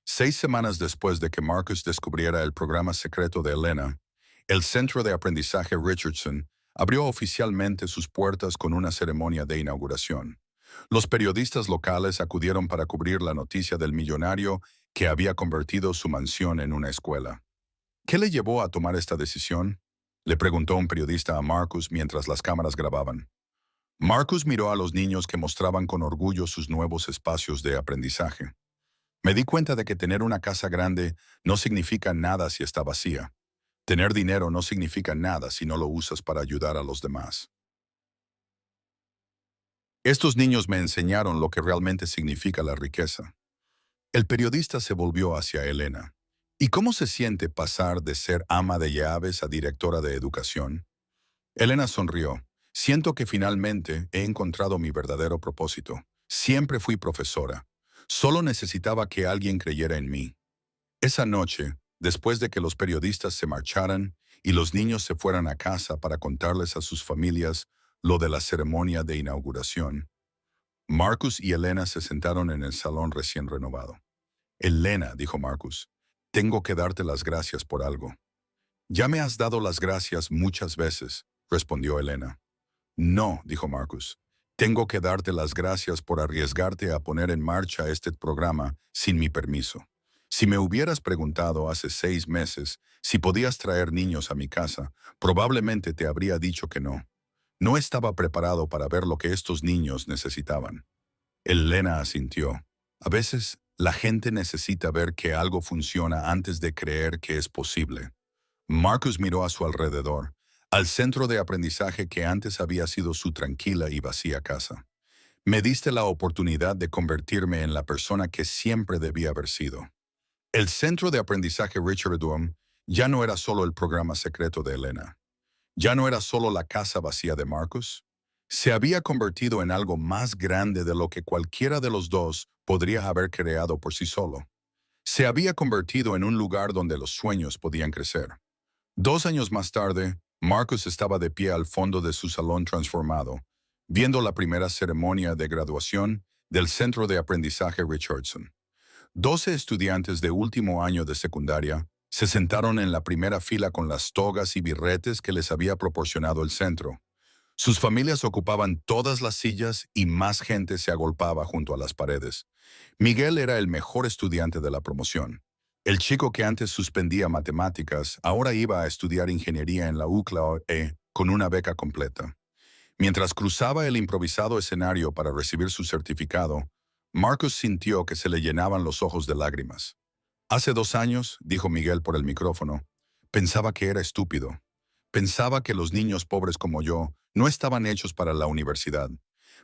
6 semanas después de que Marcus descubriera el programa secreto de Elena, el Centro de Aprendizaje Richardson abrió oficialmente sus puertas con una ceremonia de inauguración. Los periodistas locales acudieron para cubrir la noticia del millonario que había convertido su mansión en una escuela. «¿Qué le llevó a tomar esta decisión?», le preguntó un periodista a Marcus mientras las cámaras grababan. Marcus miró a los niños que mostraban con orgullo sus nuevos espacios de aprendizaje. «Me di cuenta de que tener una casa grande no significa nada si está vacía. Tener dinero no significa nada si no lo usas para ayudar a los demás. Estos niños me enseñaron lo que realmente significa la riqueza». El periodista se volvió hacia Elena. «¿Y cómo se siente pasar de ser ama de llaves a directora de educación?». Elena sonrió. «Siento que finalmente he encontrado mi verdadero propósito. Siempre fui profesora. Solo necesitaba que alguien creyera en mí». Esa noche, después de que los periodistas se marcharan y los niños se fueran a casa para contarles a sus familias lo de la ceremonia de inauguración, Marcus y Elena se sentaron en el salón recién renovado. «Elena», dijo Marcus, «tengo que darte las gracias por algo». «Ya me has dado las gracias muchas veces», respondió Elena. «No», dijo Marcus, «tengo que darte las gracias por arriesgarte a poner en marcha este programa sin mi permiso. Si me hubieras preguntado hace 6 meses si podías traer niños a mi casa, probablemente te habría dicho que no. No estaba preparado para ver lo que estos niños necesitaban». Elena asintió. «A veces, la gente necesita ver que algo funciona antes de creer que es posible». Marcus miró a su alrededor, al centro de aprendizaje que antes había sido su tranquila y vacía casa. «Me diste la oportunidad de convertirme en la persona que siempre debía haber sido». El centro de aprendizaje Richardson ya no era solo el programa secreto de Elena. Ya no era solo la casa vacía de Marcus. Se había convertido en algo más grande de lo que cualquiera de los dos podría haber creado por sí solo. Se había convertido en un lugar donde los sueños podían crecer. 2 años más tarde, Marcus estaba de pie al fondo de su salón transformado, viendo la primera ceremonia de graduación del Centro de Aprendizaje Richardson. 12 estudiantes de último año de secundaria se sentaron en la primera fila con las togas y birretes que les había proporcionado el centro. Sus familias ocupaban todas las sillas y más gente se agolpaba junto a las paredes. Miguel era el mejor estudiante de la promoción. El chico que antes suspendía matemáticas ahora iba a estudiar ingeniería en la UCLA con una beca completa. Mientras cruzaba el improvisado escenario para recibir su certificado, Marcus sintió que se le llenaban los ojos de lágrimas. Hace 2 años, dijo Miguel por el micrófono, pensaba que era estúpido. Pensaba que los niños pobres como yo no estaban hechos para la universidad.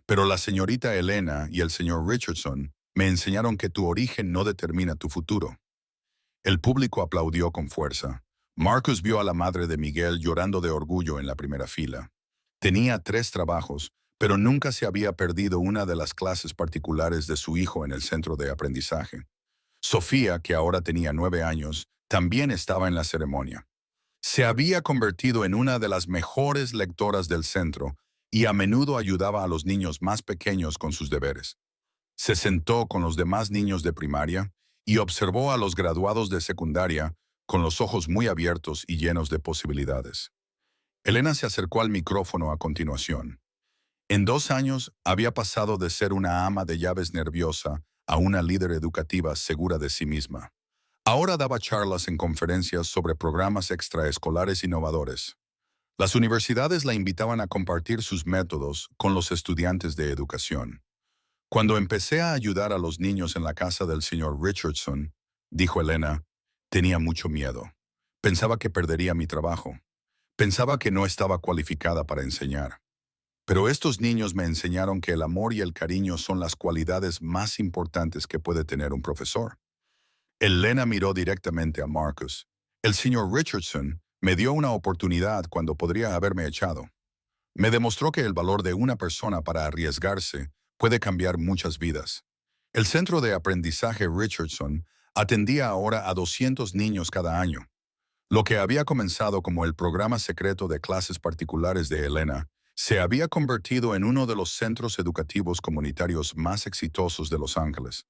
Pero la señorita Elena y el señor Richardson me enseñaron que tu origen no determina tu futuro. El público aplaudió con fuerza. Marcus vio a la madre de Miguel llorando de orgullo en la primera fila. Tenía 3 trabajos, pero nunca se había perdido una de las clases particulares de su hijo en el centro de aprendizaje. Sofía, que ahora tenía 9 años, también estaba en la ceremonia. Se había convertido en una de las mejores lectoras del centro y a menudo ayudaba a los niños más pequeños con sus deberes. Se sentó con los demás niños de primaria y observó a los graduados de secundaria con los ojos muy abiertos y llenos de posibilidades. Elena se acercó al micrófono a continuación. En 2 años había pasado de ser una ama de llaves nerviosa a una líder educativa segura de sí misma. Ahora daba charlas en conferencias sobre programas extraescolares innovadores. Las universidades la invitaban a compartir sus métodos con los estudiantes de educación. Cuando empecé a ayudar a los niños en la casa del señor Richardson, dijo Elena, tenía mucho miedo. Pensaba que perdería mi trabajo. Pensaba que no estaba cualificada para enseñar. Pero estos niños me enseñaron que el amor y el cariño son las cualidades más importantes que puede tener un profesor. Elena miró directamente a Marcus. El señor Richardson me dio una oportunidad cuando podría haberme echado. Me demostró que el valor de una persona para arriesgarse puede cambiar muchas vidas. El Centro de Aprendizaje Richardson atendía ahora a 200 niños cada año. Lo que había comenzado como el programa secreto de clases particulares de Elena se había convertido en uno de los centros educativos comunitarios más exitosos de Los Ángeles.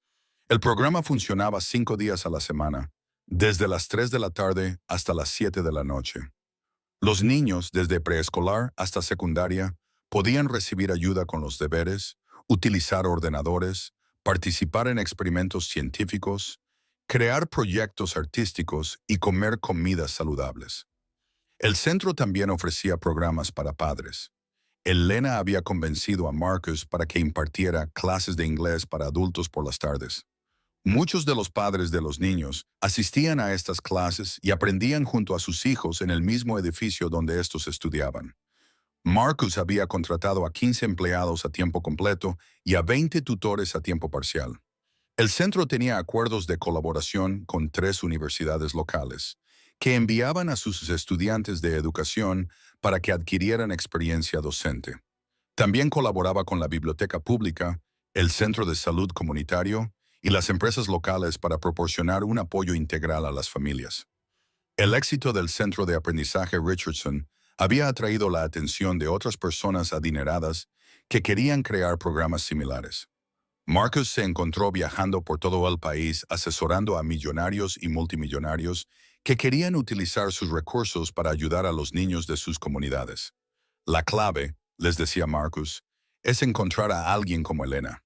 El programa funcionaba 5 días a la semana, desde las 3 de la tarde hasta las 7 de la noche. Los niños, desde preescolar hasta secundaria, podían recibir ayuda con los deberes, utilizar ordenadores, participar en experimentos científicos, crear proyectos artísticos y comer comidas saludables. El centro también ofrecía programas para padres. Elena había convencido a Marcus para que impartiera clases de inglés para adultos por las tardes. Muchos de los padres de los niños asistían a estas clases y aprendían junto a sus hijos en el mismo edificio donde estos estudiaban. Marcus había contratado a 15 empleados a tiempo completo y a 20 tutores a tiempo parcial. El centro tenía acuerdos de colaboración con 3 universidades locales, que enviaban a sus estudiantes de educación para que adquirieran experiencia docente. También colaboraba con la biblioteca pública, el centro de salud comunitario y las empresas locales para proporcionar un apoyo integral a las familias. El éxito del Centro de Aprendizaje Richardson había atraído la atención de otras personas adineradas que querían crear programas similares. Marcus se encontró viajando por todo el país asesorando a millonarios y multimillonarios que querían utilizar sus recursos para ayudar a los niños de sus comunidades. La clave, les decía Marcus, es encontrar a alguien como Elena.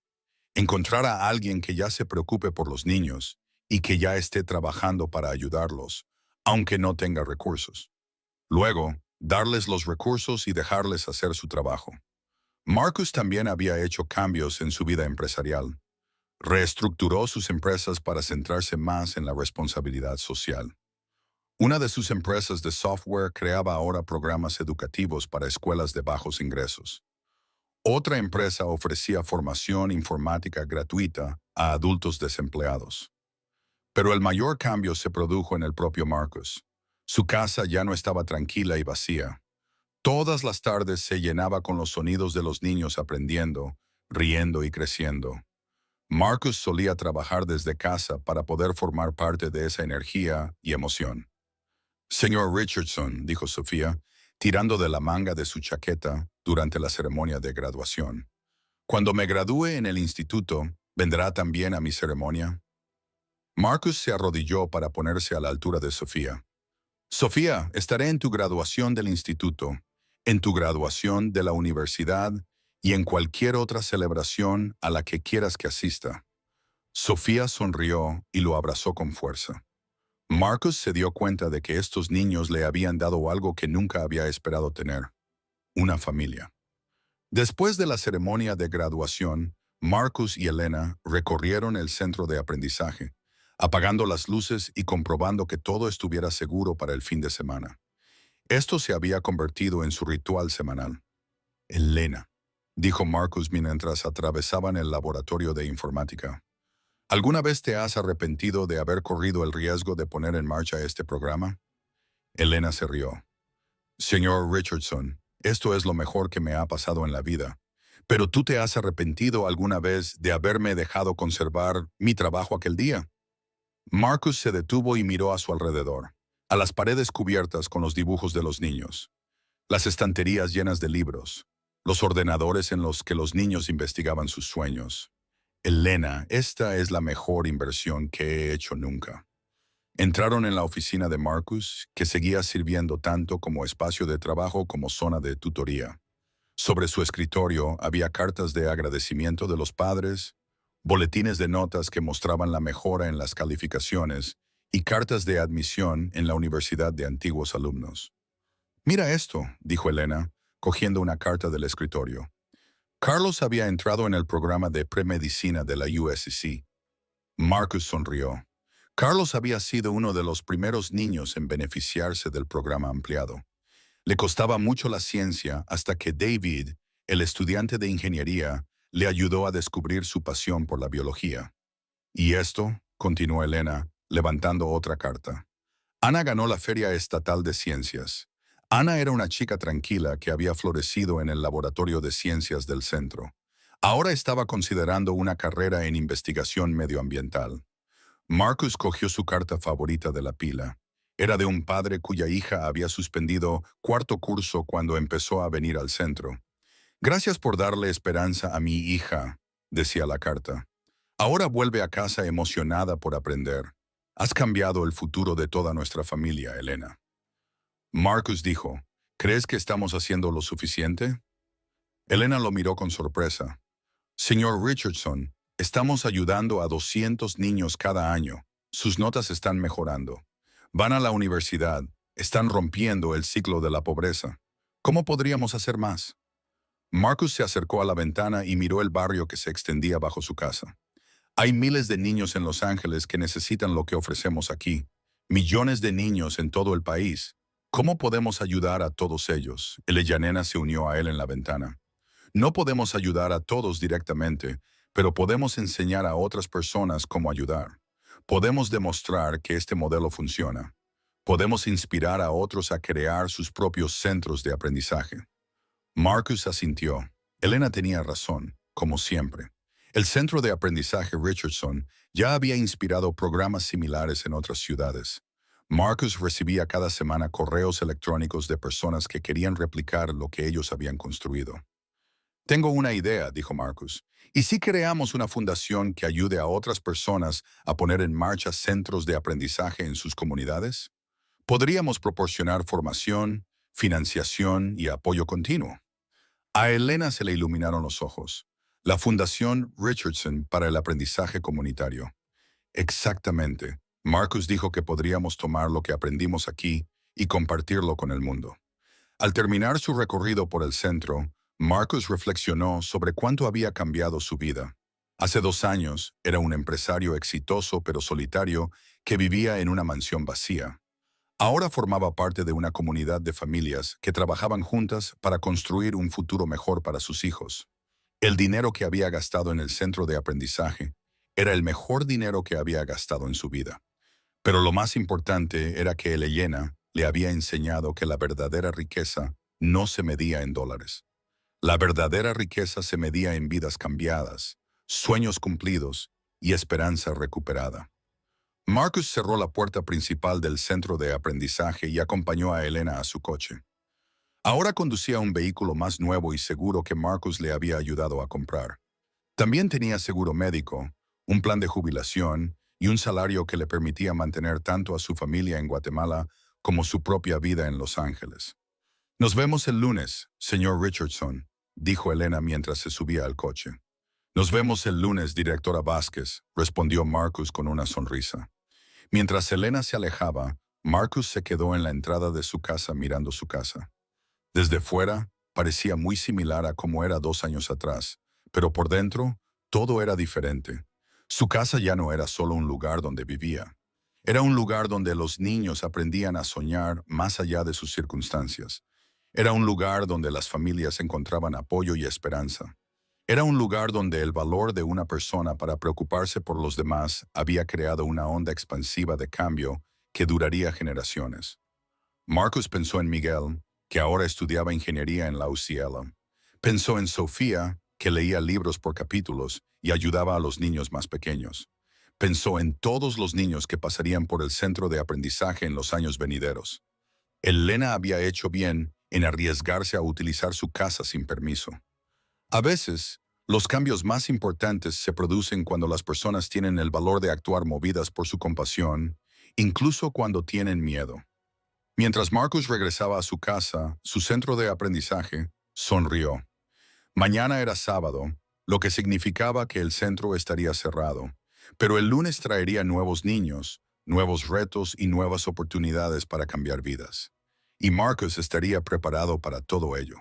Encontrar a alguien que ya se preocupe por los niños y que ya esté trabajando para ayudarlos, aunque no tenga recursos. Luego, darles los recursos y dejarles hacer su trabajo. Marcus también había hecho cambios en su vida empresarial. Reestructuró sus empresas para centrarse más en la responsabilidad social. Una de sus empresas de software creaba ahora programas educativos para escuelas de bajos ingresos. Otra empresa ofrecía formación informática gratuita a adultos desempleados. Pero el mayor cambio se produjo en el propio Marcus. Su casa ya no estaba tranquila y vacía. Todas las tardes se llenaba con los sonidos de los niños aprendiendo, riendo y creciendo. Marcus solía trabajar desde casa para poder formar parte de esa energía y emoción. Señor Richardson, dijo Sofía, tirando de la manga de su chaqueta durante la ceremonia de graduación. Cuando me gradúe en el instituto, ¿vendrá también a mi ceremonia? Marcus se arrodilló para ponerse a la altura de Sofía. Sofía, estaré en tu graduación del instituto. en tu graduación de la universidad y en cualquier otra celebración a la que quieras que asista. Sofía sonrió y lo abrazó con fuerza. Marcus se dio cuenta de que estos niños le habían dado algo que nunca había esperado tener: una familia. Después de la ceremonia de graduación, Marcus y Elena recorrieron el centro de aprendizaje, apagando las luces y comprobando que todo estuviera seguro para el fin de semana. Esto se había convertido en su ritual semanal. Elena, dijo Marcus mientras atravesaban el laboratorio de informática, ¿alguna vez te has arrepentido de haber corrido el riesgo de poner en marcha este programa? Elena se rió. Señor Richardson, esto es lo mejor que me ha pasado en la vida. ¿Pero tú te has arrepentido alguna vez de haberme dejado conservar mi trabajo aquel día? Marcus se detuvo y miró a su alrededor, a las paredes cubiertas con los dibujos de los niños, las estanterías llenas de libros, los ordenadores en los que los niños investigaban sus sueños. Elena, esta es la mejor inversión que he hecho nunca. Entraron en la oficina de Marcus, que seguía sirviendo tanto como espacio de trabajo como zona de tutoría. Sobre su escritorio había cartas de agradecimiento de los padres, boletines de notas que mostraban la mejora en las calificaciones y cartas de admisión en la universidad de antiguos alumnos. «Mira esto», dijo Elena, cogiendo una carta del escritorio. Carlos había entrado en el programa de premedicina de la USC. Marcus sonrió. Carlos había sido uno de los primeros niños en beneficiarse del programa ampliado. Le costaba mucho la ciencia hasta que David, el estudiante de ingeniería, le ayudó a descubrir su pasión por la biología. Y esto, continuó Elena, levantando otra carta. Ana ganó la Feria Estatal de Ciencias. Ana era una chica tranquila que había florecido en el laboratorio de ciencias del centro. Ahora estaba considerando una carrera en investigación medioambiental. Marcus cogió su carta favorita de la pila. Era de un padre cuya hija había suspendido cuarto curso cuando empezó a venir al centro. «Gracias por darle esperanza a mi hija», decía la carta. «Ahora vuelve a casa emocionada por aprender. Has cambiado el futuro de toda nuestra familia, Elena». Marcus dijo, «¿Crees que estamos haciendo lo suficiente?» Elena lo miró con sorpresa. «Señor Richardson, estamos ayudando a 200 niños cada año. Sus notas están mejorando. Van a la universidad. Están rompiendo el ciclo de la pobreza. ¿Cómo podríamos hacer más?» Marcus se acercó a la ventana y miró el barrio que se extendía bajo su casa. «Hay miles de niños en Los Ángeles que necesitan lo que ofrecemos aquí. Millones de niños en todo el país. ¿Cómo podemos ayudar a todos ellos?» Elena se unió a él en la ventana. «No podemos ayudar a todos directamente, pero podemos enseñar a otras personas cómo ayudar. Podemos demostrar que este modelo funciona. Podemos inspirar a otros a crear sus propios centros de aprendizaje». Marcus asintió. Elena tenía razón, como siempre. El Centro de Aprendizaje Richardson ya había inspirado programas similares en otras ciudades. Marcus recibía cada semana correos electrónicos de personas que querían replicar lo que ellos habían construido. «Tengo una idea», dijo Marcus. «¿Y si creamos una fundación que ayude a otras personas a poner en marcha centros de aprendizaje en sus comunidades? Podríamos proporcionar formación, financiación y apoyo continuo». A Elena se le iluminaron los ojos. La Fundación Richardson para el Aprendizaje Comunitario. Exactamente. Marcus dijo que podríamos tomar lo que aprendimos aquí y compartirlo con el mundo. Al terminar su recorrido por el centro, Marcus reflexionó sobre cuánto había cambiado su vida. Hace 2 años, era un empresario exitoso pero solitario que vivía en una mansión vacía. Ahora formaba parte de una comunidad de familias que trabajaban juntas para construir un futuro mejor para sus hijos. El dinero que había gastado en el centro de aprendizaje era el mejor dinero que había gastado en su vida. Pero lo más importante era que Elena le había enseñado que la verdadera riqueza no se medía en dólares. La verdadera riqueza se medía en vidas cambiadas, sueños cumplidos y esperanza recuperada. Marcus cerró la puerta principal del centro de aprendizaje y acompañó a Elena a su coche. Ahora conducía un vehículo más nuevo y seguro que Marcus le había ayudado a comprar. También tenía seguro médico, un plan de jubilación y un salario que le permitía mantener tanto a su familia en Guatemala como su propia vida en Los Ángeles. Nos vemos el lunes, señor Richardson, dijo Elena mientras se subía al coche. Nos vemos el lunes, directora Vázquez, respondió Marcus con una sonrisa. Mientras Elena se alejaba, Marcus se quedó en la entrada de su casa mirando su casa. Desde fuera, parecía muy similar a como era 2 años atrás, pero por dentro, todo era diferente. Su casa ya no era solo un lugar donde vivía. Era un lugar donde los niños aprendían a soñar más allá de sus circunstancias. Era un lugar donde las familias encontraban apoyo y esperanza. Era un lugar donde el valor de una persona para preocuparse por los demás había creado una onda expansiva de cambio que duraría generaciones. Marcus pensó en Miguel, que ahora estudiaba ingeniería en la UCLA. Pensó en Sofía, que leía libros por capítulos y ayudaba a los niños más pequeños. Pensó en todos los niños que pasarían por el centro de aprendizaje en los años venideros. Elena había hecho bien en arriesgarse a utilizar su casa sin permiso. A veces, los cambios más importantes se producen cuando las personas tienen el valor de actuar movidas por su compasión, incluso cuando tienen miedo. Mientras Marcus regresaba a su casa, su centro de aprendizaje, sonrió. Mañana era sábado, lo que significaba que el centro estaría cerrado, pero el lunes traería nuevos niños, nuevos retos y nuevas oportunidades para cambiar vidas. Y Marcus estaría preparado para todo ello.